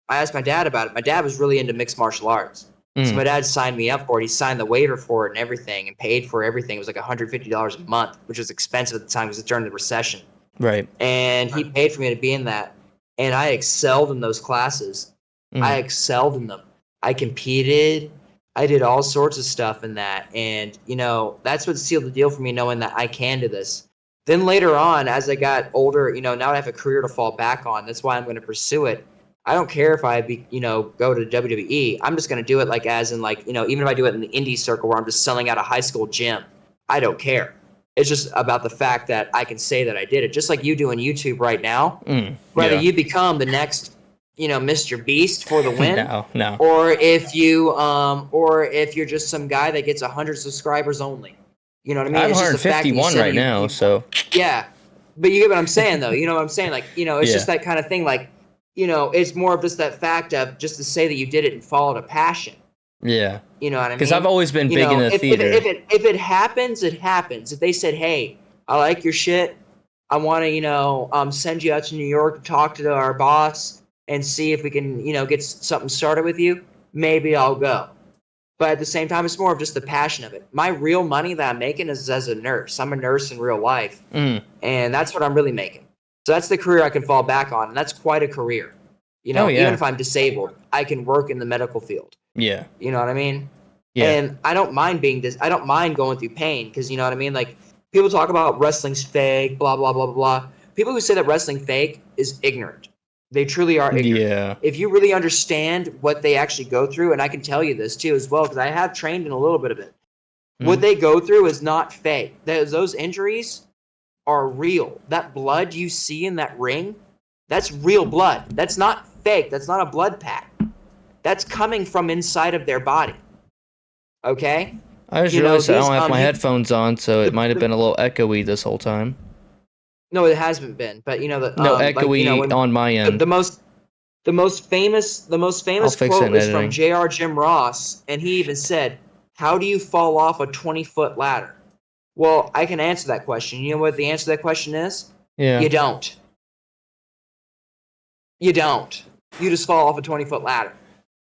asked my dad about it. My dad was really into mixed martial arts. So my dad signed me up for it. He signed the waiver for it and everything and paid for everything. It was like $150 a month, which was expensive at the time because it during the recession. Right. And he paid for me to be in that. And I excelled in those classes. I excelled in them. I competed. I did all sorts of stuff in that. And, that's what sealed the deal for me, knowing that I can do this. Then later on, as I got older, now I have a career to fall back on. That's why I'm going to pursue it. I don't care if I go to WWE. I'm just going to do it even if I do it in the indie circle where I'm just selling out a high school gym. I don't care. It's just about the fact that I can say that I did it. Just like you do on YouTube right now. Whether you become the next, Mr. Beast for the win. No. Or if you're just some guy that gets 100 subscribers only. You know what I mean? I have 151 right now, so. Yeah. But you get what I'm saying, though. You know what I'm saying? It's just that kind of thing. It's more of just that fact of just to say that you did it and followed a passion. Yeah. You know what I mean? Because I've always been big in the theater. If it happens, it happens. If they said, hey, I like your shit. I want to, send you out to New York to talk to our boss and see if we can, get something started with you, maybe I'll go. But at the same time, it's more of just the passion of it. My real money that I'm making is as a nurse. I'm a nurse in real life. And that's what I'm really making. So that's the career I can fall back on, and that's quite a career. Even if I'm disabled, I can work in the medical field. Yeah. You know what I mean? Yeah. And I don't mind I don't mind going through pain because you know what I mean? Like people talk about wrestling's fake, blah, blah, blah, blah, blah. People who say that wrestling fake is ignorant. They truly are ignorant. Yeah. If you really understand what they actually go through, and I can tell you this too as well because I have trained in a little bit of it. What they go through is not fake. Those injuries are real. That blood you see in that ring, that's real blood. That's not fake. That's not a blood pack. That's coming from inside of their body. Okay? I just realized I don't have my headphones on, so it might have been a little echoey this whole time. No, it hasn't been. But echoey on my end. The most famous quote is from J.R. Jim Ross, and he even said, "How do you fall off a 20-foot ladder?" Well, I can answer that question. You know what the answer to that question is? Yeah. You don't. You don't. You just fall off a 20-foot ladder.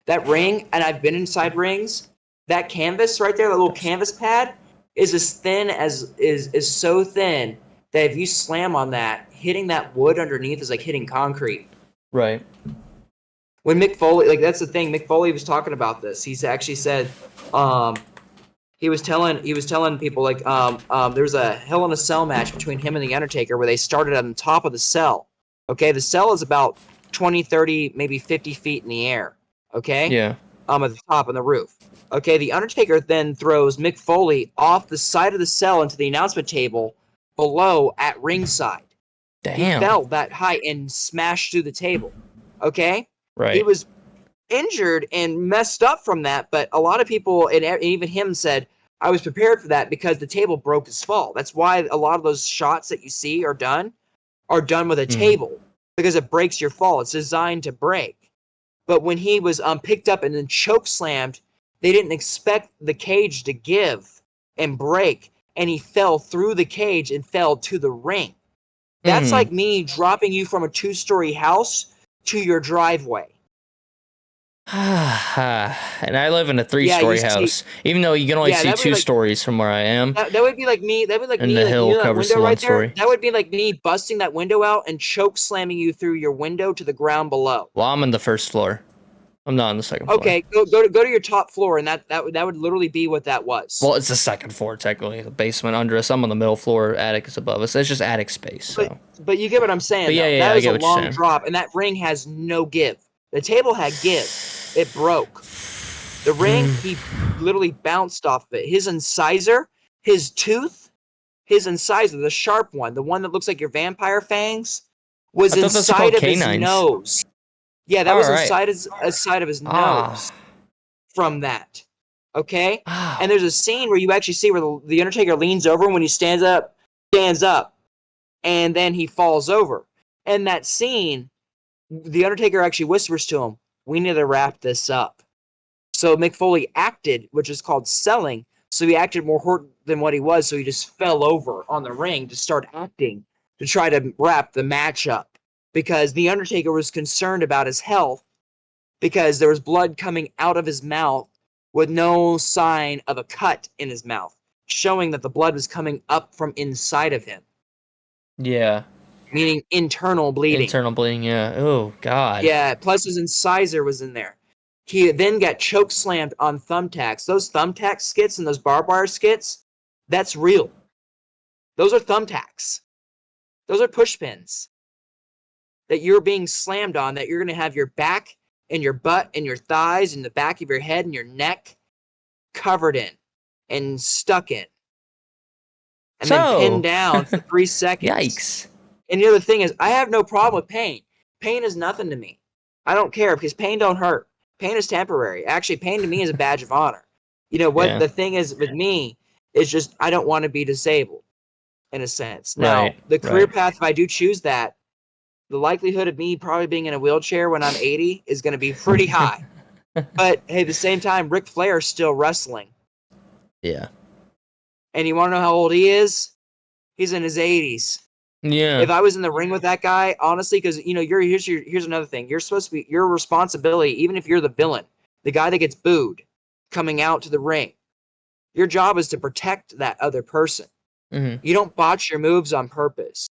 That ring, and I've been inside rings, that canvas right there, that little canvas pad, is as thin as is so thin that if you slam on that, hitting that wood underneath is like hitting concrete. Right. When Mick Foley, that's the thing, Mick Foley was talking about this. He's actually said, he was telling people there was a Hell in a Cell match between him and The Undertaker where they started on the top of the cell. Okay, the cell is about 20, 30, maybe 50 feet in the air. Okay? Yeah. At the top on the roof. Okay, The Undertaker then throws Mick Foley off the side of the cell into the announcement table below at ringside. Damn. He fell that high and smashed through the table. Okay? Right. He was injured and messed up from that, but a lot of people, and even him, said, I was prepared for that because the table broke his fall. That's why a lot of those shots that you see are done with a table, because it breaks your fall. It's designed to break. But when he was picked up and then choke slammed, they didn't expect the cage to give and break, and he fell through the cage and fell to the ring. That's like me dropping you from a 2-story house to your driveway. And I live in a 3-story Yeah, you see, house, even though you can only yeah, see that'd be 2 like stories from where I am. that would be like me. That would be like And me, the like hill you know that covers the window 1 right there. story. That would be like me busting that window out and choke slamming you through your window to the ground below. Well, I'm on the 1st floor. I'm not on the 2nd floor. Okay, go to your top floor, and that would literally be what that was. Well, it's the 2nd floor technically. The basement under us. I'm on the middle floor. Attic is above us. It's just attic space. So. But you get what I'm saying. But yeah, though. yeah, That I is get a what you're long saying. drop, and that ring has no give. The table had give. It broke. The ring, he literally bounced off of it. His incisor, his tooth, his incisor, the sharp one, the one that looks like your vampire fangs, was I thought those were inside called of his canines. nose. Yeah, that was Alright. inside of his nose from that. Okay? Wow. And there's a scene where you actually see where the Undertaker leans over when he stands up, and then he falls over. And that scene, the Undertaker actually whispers to him, "We need to wrap this up." So Mick Foley acted, which is called selling. So he acted more hurt than what he was. So he just fell over on the ring to start acting to try to wrap the match up, because the Undertaker was concerned about his health, because there was blood coming out of his mouth with no sign of a cut in his mouth, showing that the blood was coming up from inside of him. Yeah. Meaning internal bleeding. Internal bleeding, yeah. Oh, God. Yeah, plus his incisor was in there. He then got choke slammed on thumbtacks. Those thumbtack skits and those barbed wire skits, that's real. Those are thumbtacks. Those are push pins that you're being slammed on, that you're going to have your back and your butt and your thighs and the back of your head and your neck covered in and stuck in. And then pinned down for 3 seconds. Yikes. And the other thing is, I have no problem with pain. Pain is nothing to me. I don't care, because pain don't hurt. Pain is temporary. Actually, pain to me is a badge of honor. You know what the thing is with me is just I don't want to be disabled, in a sense. Now, the career path, if I do choose that, the likelihood of me probably being in a wheelchair when I'm 80 is going to be pretty high. But hey, at the same time, Ric Flair is still wrestling. Yeah. And you want to know how old he is? He's in his 80s. Yeah. If I was in the ring with that guy, honestly, because here's another thing. You're supposed to be your responsibility, even if you're the villain, the guy that gets booed, coming out to the ring. Your job is to protect that other person. You don't botch your moves on purpose.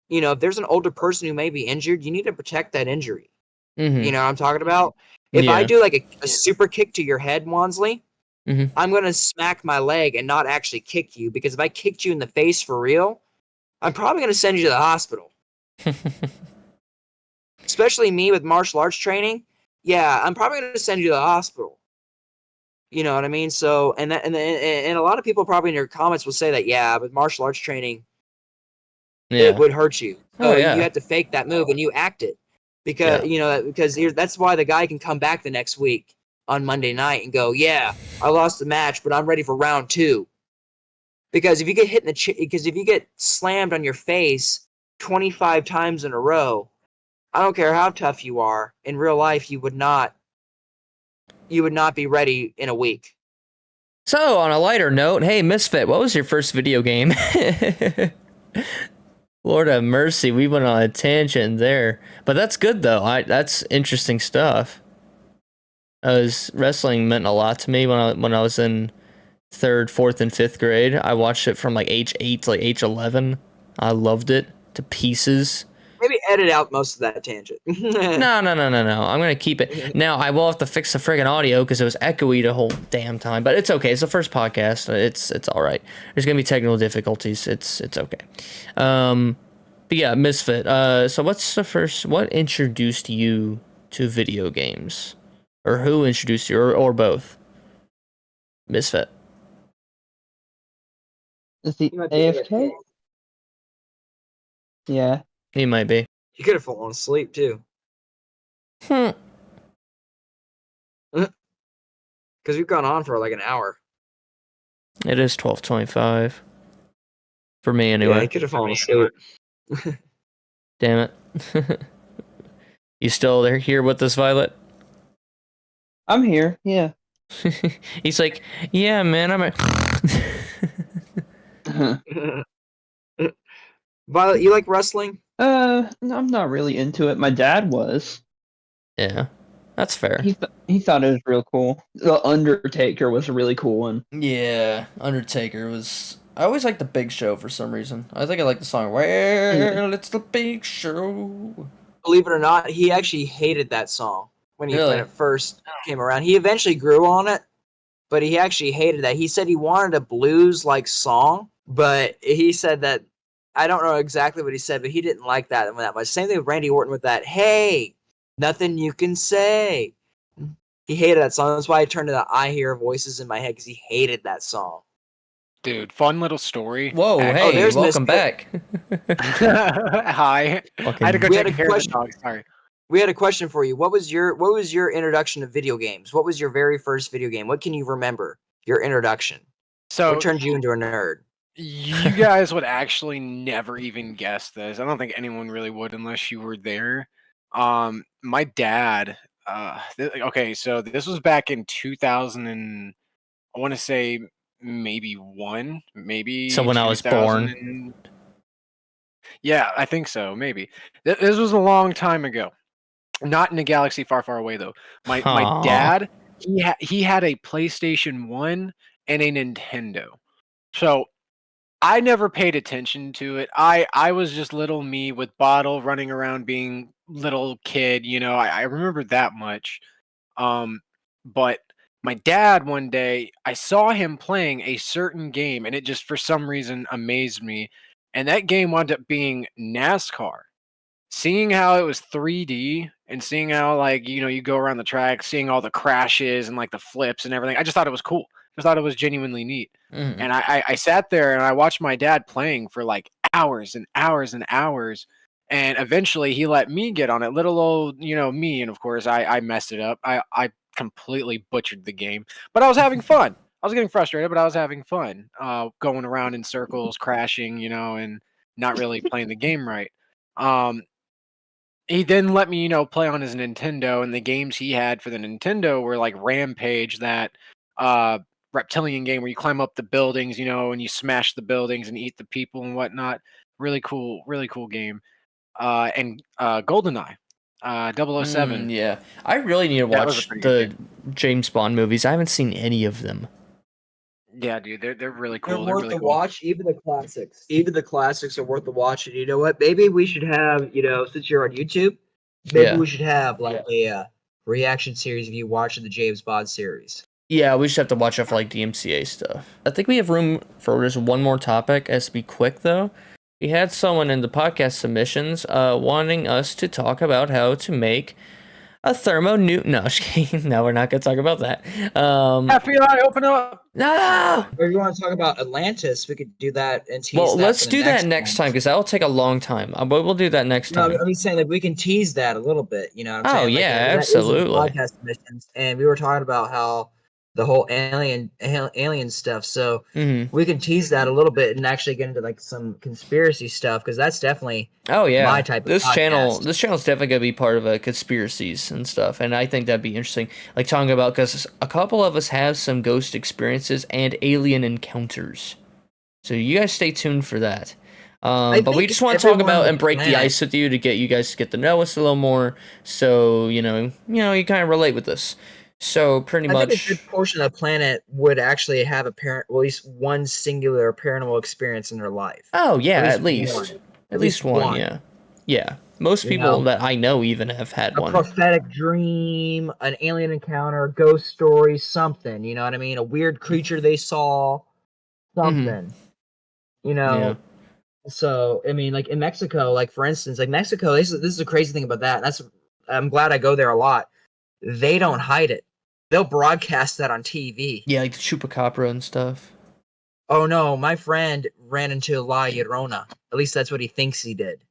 You know, if there's an older person who may be injured, you need to protect that injury. You know what I'm talking about? If I do like a super kick to your head, Wansley, I'm gonna smack my leg and not actually kick you, because if I kicked you in the face for real, I'm probably going to send you to the hospital. Especially me with martial arts training. Yeah, I'm probably going to send you to the hospital. You know what I mean? So, and a lot of people probably in your comments will say that, yeah, with martial arts training, it would hurt you. So you have to fake that move and you act it. Because, that's why the guy can come back the next week on Monday night and go, yeah, I lost the match, but I'm ready for round 2. Because if you get hit in the because if you get slammed on your face 25 times in a row, I don't care how tough you are, in real life you would not be ready in a week. So, on a lighter note, hey Misfit, what was your first video game? Lord have mercy, we went on a tangent there. But that's good though. That's interesting stuff. Wrestling meant a lot to me when I was in 3rd, 4th, and 5th grade. I watched it from like age 8 to like age 11. I loved it to pieces. Maybe edit out most of that tangent. No. I'm gonna keep it. Now I will have to fix the friggin' audio because it was echoey the whole damn time. But it's okay. It's the first podcast. It's all right. There's gonna be technical difficulties. It's okay. But yeah, Misfit. So what introduced you to video games, or who introduced you, or both? Misfit. Is he AFK? Yeah. He might be. You could have fallen asleep too. Because we've gone on for like an hour. It is 12:25 for me Yeah, anyway. he could have fallen asleep. Damn it. You still there here with us, Violet? I'm here. Yeah. He's like, yeah, man, I'm. Violet, you like wrestling? No, I'm not really into it. My dad was. Yeah, that's fair. He thought it was real cool. The Undertaker was a really cool one. Yeah, Undertaker was. I always like the Big Show for some reason. I think I like the song. Well, it's the Big Show. Believe it or not, he actually hated that song when Really? it first came around. He eventually grew on it, but he actually hated that. He said he wanted a blues like song, but he said that I don't know exactly what he said, but he didn't like that much. Same thing with Randy Orton with that. Hey, nothing you can say. He hated that song. That's why I turned to the I Hear Voices in My Head because he hated that song. Dude, fun little story. Whoa, Actually- hey, there's welcome back. Hi. I had to go We had take a care of the question. dog. Sorry. We had a question for you. What was your introduction to video games? What was your very first video game? What can you remember? Your introduction. So What turned you into a nerd? you guys would actually never even guess this. I don't think anyone really would unless you were there. My dad. Okay, so this was back in 2000 and I want to say maybe So when I was 2000. born. Yeah, I think so. Maybe this was a long time ago. Not in a galaxy far, far away though. My Aw. dad, he had a PlayStation 1 and a Nintendo. So I never paid attention to it. I was just little me with bottle running around being little kid, I remember that much. But my dad one day, I saw him playing a certain game and it just for some reason amazed me. And that game wound up being NASCAR. Seeing how it was 3D and seeing how you go around the track, seeing all the crashes and like the flips and everything, I just thought it was cool. Just thought it was genuinely neat. Mhm. And I sat there and I watched my dad playing for like hours and hours and hours. And eventually he let me get on it, little old, me. And of course I messed it up. I completely butchered the game, but I was having fun. I was getting frustrated, but I was having fun, going around in circles, crashing, and not really playing the game right. Um, he then let me, play on his Nintendo, and the games he had for the Nintendo were like Rampage, that uh reptilian game where you climb up the buildings, and you smash the buildings and eat the people and whatnot. Really cool game. And GoldenEye, 007. Yeah. I really need to That was a watch pretty good the game. James Bond movies. I haven't seen any of them. Yeah, dude, they're really They're cool. They're worth really the cool. watch. Even the classics. Even the classics are worth the watch. And you know what? Maybe we should have, since you're on YouTube, maybe Yeah. we should have like a reaction series of you watching the James Bond series. Yeah, we just have to watch out for like DMCA stuff. I think we have room for just one more topic. As to be quick though, we had someone in the podcast submissions wanting us to talk about how to make a thermonuclear. No, just kidding. No, we're not gonna talk about that. FBI, open up! No. Or if you want to talk about Atlantis, we could do that and tease Well, that. let's for the do that next next one. time because that'll take a long time. But we'll do that next No, time. I'm just saying like we can tease that a little bit. You know what I'm Oh saying? Like, yeah, that is in the absolutely. podcast submissions, and we were talking about how the whole alien stuff. So Mm-hmm. we can tease that a little bit and actually get into like some conspiracy stuff because that's definitely Oh my yeah, type of this podcast. channel's definitely gonna be part of conspiracies and stuff, and I think that'd be interesting. Like talking about because a couple of us have some ghost experiences and alien encounters, so you guys stay tuned for that. I But we think just want to talk everyone on about the and break the planet, ice with you to get you guys to get to know us a little more, so you kind of relate with us. So pretty I think a much, good portion of the planet would actually have at least one singular paranormal experience in their life. oh yeah, At at least least one. at least one, yeah, yeah. Most You people know, that I know even have had a one. prophetic dream, an alien encounter, ghost story, something. You know what I mean? A weird creature they saw, Mm-hmm. something. You Yeah. know. So I mean, like in Mexico, like for instance, like Mexico. This is the crazy thing about that. I'm glad I go there a lot. They don't hide it. They'll broadcast that on TV. Yeah, like the chupacabra and stuff. Oh no, my friend ran into La Llorona. At least that's what he thinks he did.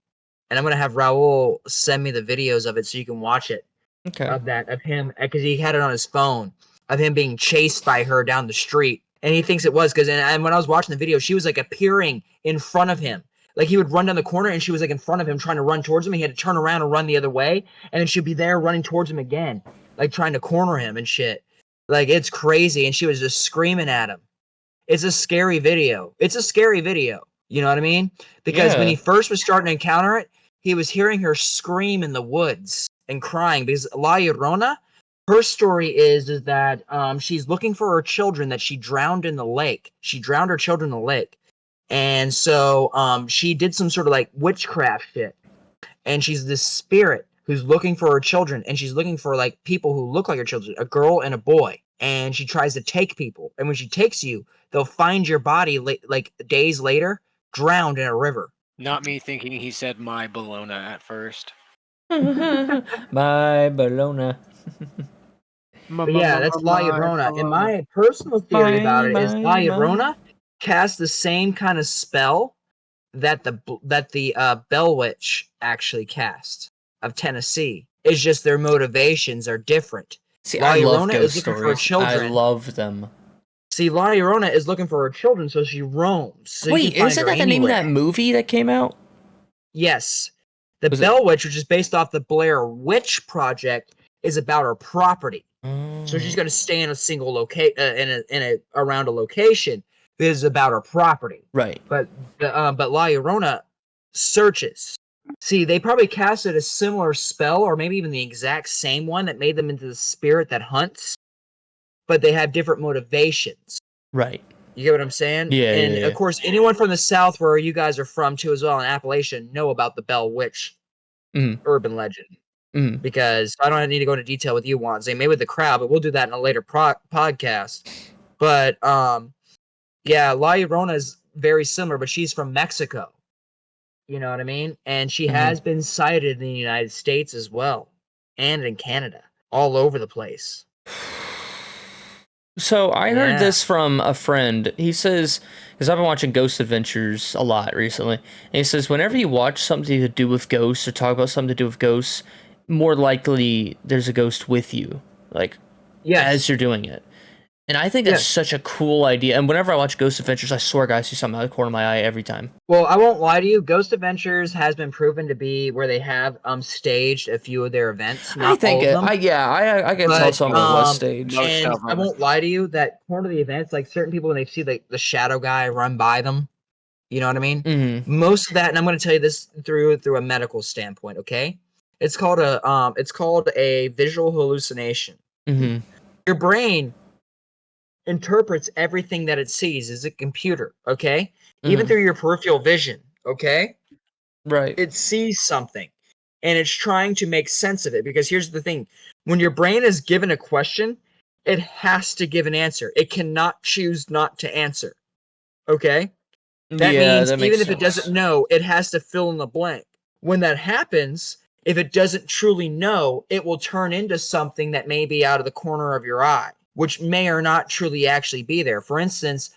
And I'm gonna have Raul send me the videos of it so you can watch it. Okay. Of him because he had it on his phone of him being chased by her down the street And he thinks it was because, and when I was watching the video, she was like appearing in front of him. Like he would run down the corner and she was like in front of him trying to run towards him. He had to turn around and run the other way. And then she'd be there running towards him again, like trying to corner him and shit. Like it's crazy. And she was just screaming at him. It's a scary video. It's a scary video. You know what I mean? Because when he first was starting to encounter it, he was hearing her scream in the woods and crying because La Llorona, her story is that she's looking for her children that she drowned in the lake. She drowned her children in the lake. And so she did some sort of like witchcraft shit. And she's this spirit who's looking for her children. And she's looking for like people who look like her children, a girl and a boy. And she tries to take people. And when she takes you, they'll find your body like days later, drowned in a river. Not me thinking he said my Bologna at first. My Bologna. But yeah, that's La Llorona. And my personal theory about it is La Llorona cast the same kind of spell that the Bell Witch actually cast of Tennessee. It's just their motivations are different. See, La I love Llorona ghost is looking for her stories. children. I love them. See, La Llorona is looking for her children, so she roams. So Wait, isn't that the name of that movie that came out? Yes. The Bell Witch, which is based off the Blair Witch Project, is about her property. So she's going to stay in a single location, around a location that is about her property. Right. But La Llorona searches. See, they probably casted a similar spell, or maybe even the exact same one that made them into the spirit that hunts. But they have different motivations. Right. You get what I'm saying? Yeah. And of course, anyone from the South, where you guys are from too, as well, in Appalachian, know about the Bell Witch urban legend. Because I don't need to go into detail with you, Wanze, maybe with the crowd, but we'll do that in a later podcast. But yeah, La Llorona is very similar, but she's from Mexico. You know what I mean? And she has been sighted in the United States as well, and in Canada, all over the place. So I heard this from a friend. He says, because I've been watching Ghost Adventures a lot recently, and he says whenever you watch something to do with ghosts or talk about something to do with ghosts, more likely there's a ghost with you, like as you're doing it. And I think that's such a cool idea. And whenever I watch Ghost Adventures, I swear, guys, I see something out of the corner of my eye every time. Well, I won't lie to you. Ghost Adventures has been proven to be where they have staged a few of their events. Not I think all of them, I can tell some of it was staged. And I won't lie to you that part of the events, like certain people, when they see the shadow guy run by them, you know what I mean? Most of that, and I'm going to tell you this through a medical standpoint. Okay, it's called a visual hallucination. Your brain interprets everything that it sees as a computer, okay? Even through your peripheral vision, okay? Right. It sees something, and it's trying to make sense of it, because here's the thing. When your brain is given a question, it has to give an answer. It cannot choose not to answer, okay? That means even if it doesn't know, it has to fill in the blank. When that happens, if it doesn't truly know, it will turn into something that may be out of the corner of your eye, which may or not truly actually be there. For instance,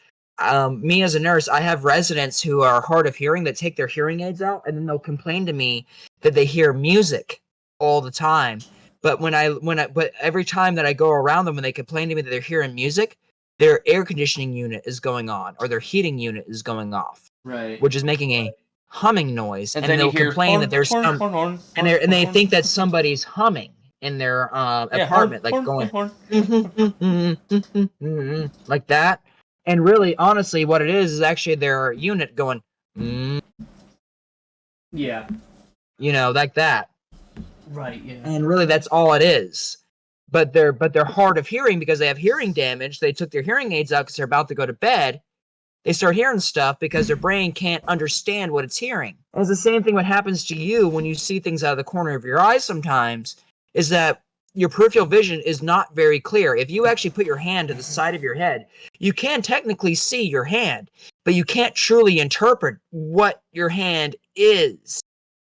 me as a nurse, I have residents who are hard of hearing that take their hearing aids out, and then they'll complain to me that they hear music all the time. But but every time that I go around them, when they complain to me that they're hearing music, their air conditioning unit is going on, or their heating unit is going off, right, which is making a humming noise, and they'll complain that there's and they think that somebody's humming in their apartment, like going like that. And really, honestly, what it is actually their unit going, yeah, you know, like that. Right, yeah. And really, that's all it is. But they're hard of hearing because they have hearing damage. They took their hearing aids out because they're about to go to bed. They start hearing stuff because their brain can't understand what it's hearing. And it's the same thing what happens to you when you see things out of the corner of your eyes sometimes, is that your peripheral vision is not very clear. If you actually put your hand to the side of your head, you can technically see your hand, but you can't truly interpret what your hand is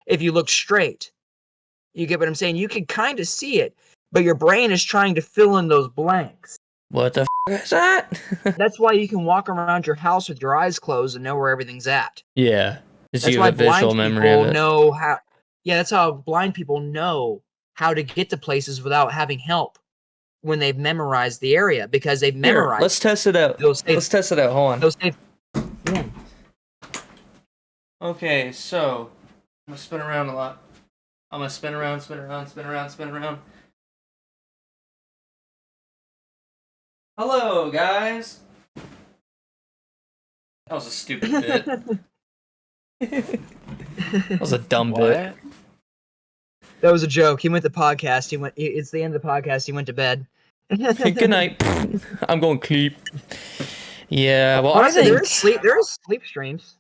if you look straight. You get what I'm saying? You can kind of see it, but your brain is trying to fill in those blanks. What the is that? That's why you can walk around your house with your eyes closed and know where everything's at. Yeah. That's why blind people know how. Yeah, that's how blind people know how to get to places without having help. when they've memorized the area because they've Here, memorized. let's test it out. Let's test it out. Hold on. Those yeah. Okay, so I'm gonna spin around a lot. I'm gonna spin around, spin around, spin around, spin around. Hello, guys. That was a stupid bit. That was a dumb bit. That was a joke. He went to podcast. It's the end of the podcast. He went to bed. Good night. I'm going to sleep. Yeah, well, Honestly, I think... there is sleep streams.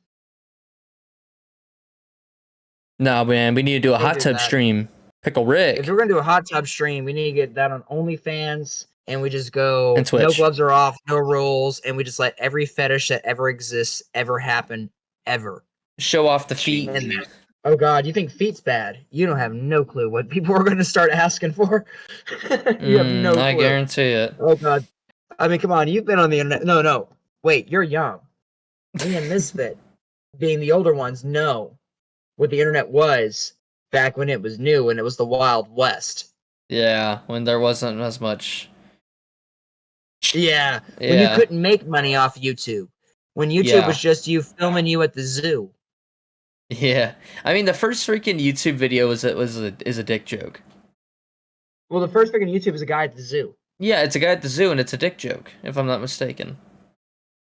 No, man, we need to do a Can't hot do tub that. stream. Pickle Rick. If we're gonna do a hot tub stream, we need to get that on OnlyFans, and we just go And Twitch. no gloves are off, no rules, and we just let every fetish that ever exists ever happen ever. Show off the feet. And, oh God, you think feet's bad? You don't have no clue what people are gonna start asking for. You have no clue. I guarantee it. Oh God, I mean, come on, you've been on the internet. No, wait, you're young. Me and Misfit, being the older ones, know what the internet was back when it was new and it was the Wild West. Yeah, when there wasn't as much. Yeah, when you couldn't make money off YouTube. When YouTube was just you filming you at the zoo. Yeah, I mean the first freaking YouTube video is a dick joke. Well, the first freaking YouTube is a guy at the zoo. Yeah, it's a guy at the zoo and it's a dick joke, if I'm not mistaken.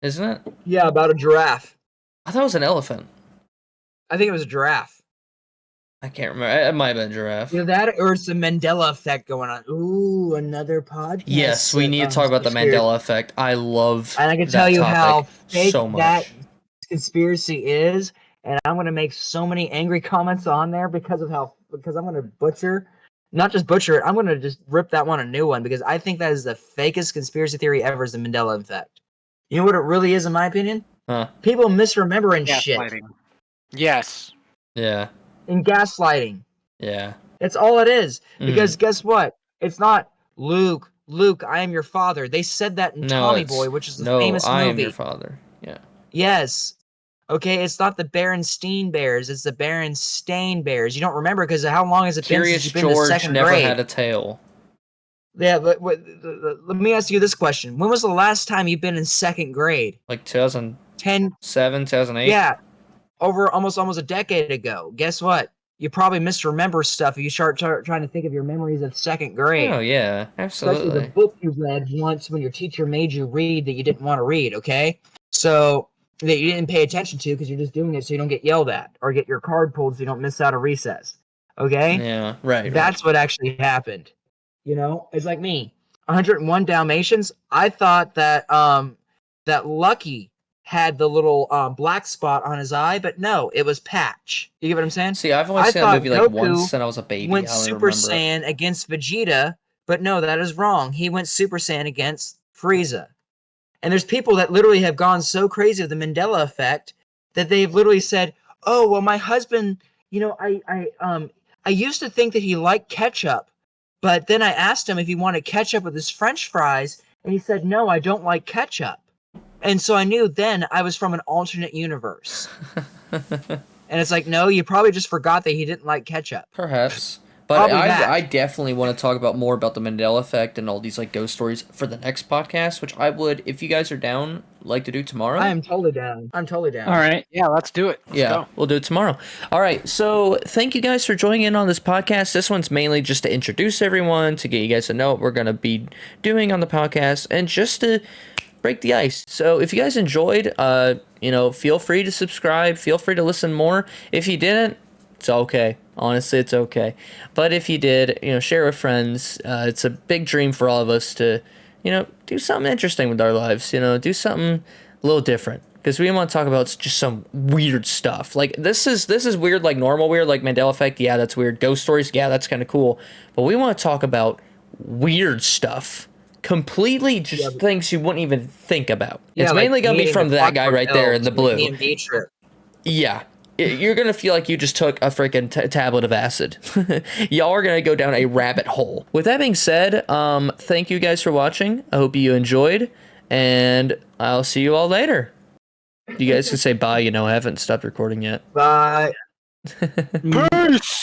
Isn't it? Yeah, about a giraffe. I thought it was an elephant. I think it was a giraffe. I can't remember. It might have been a giraffe. Either that or it's the Mandela effect going on. Ooh, another podcast. Yes, we need to talk about the Mandela effect. I love and I can tell you how fake so much. that conspiracy is, and I'm gonna make so many angry comments on there because I'm gonna butcher, not just butcher it. I'm gonna just rip that one a new one because I think that is the fakest conspiracy theory ever. Is the Mandela effect? You know what it really is, in my opinion? Huh? People misremembering shit. Yes. Yeah. And gaslighting. Yeah. That's all it is. Because guess what? It's not Luke, I am your father. They said that in Tommy Boy, which is the famous movie. I am your father. Yeah. Yes. Okay, it's not the Berenstain Bears. It's the Berenstain Bears. You don't remember because how long has it been since you've been to second grade? Curious George never had a tail. Yeah, but let me ask you this question. When was the last time you've been in second grade? Like 2007, 2008? Yeah. Over almost a decade ago. Guess what? You probably misremember stuff if you start trying to think of your memories of second grade. Oh, yeah. Absolutely. Especially the book you read once when your teacher made you read that you didn't want to read, okay? So, that you didn't pay attention to because you're just doing it so you don't get yelled at or get your card pulled so you don't miss out a recess, okay? Yeah, right. That's what actually happened. You know? It's like me. 101 Dalmatians, I thought that that Lucky had the little black spot on his eye, but no, it was Patch. You get what I'm saying? See, I've only seen that movie like once and I was a baby. Went Super Saiyan against Vegeta, but no, that is wrong. He went Super Saiyan against Frieza. And there's people that literally have gone so crazy with the Mandela effect that they've literally said, "Oh, well, my husband, you know, I used to think that he liked ketchup, but then I asked him if he wanted ketchup with his French fries, and he said, no, I don't like ketchup. And so I knew then I was from an alternate universe." And it's like, no, you probably just forgot that he didn't like ketchup. Perhaps. But I definitely want to talk about more about the Mandela effect and all these like ghost stories for the next podcast, which I would, if you guys are down, like to do tomorrow. I am totally down. I'm totally down. All right. Yeah, let's do it. Let's go. We'll do it tomorrow. All right. So thank you guys for joining in on this podcast. This one's mainly just to introduce everyone, to get you guys to know what we're going to be doing on the podcast, and just to break the ice. So if you guys enjoyed, feel free to subscribe. Feel free to listen more. If you didn't, it's okay. Honestly, it's okay. But if you did, share with friends. It's a big dream for all of us to, do something interesting with our lives. Do something a little different. Because we want to talk about just some weird stuff. Like, this is weird, like normal weird, like Mandela effect. Yeah, that's weird. Ghost stories. Yeah, that's kind of cool. But we want to talk about weird stuff. Completely just things you wouldn't even think about. It's mainly going to be from that guy right there in the blue. Yeah. You're going to feel like you just took a freaking tablet of acid. Y'all are going to go down a rabbit hole. With that being said, thank you guys for watching. I hope you enjoyed, and I'll see you all later. You guys can say bye. I haven't stopped recording yet. Bye. Peace!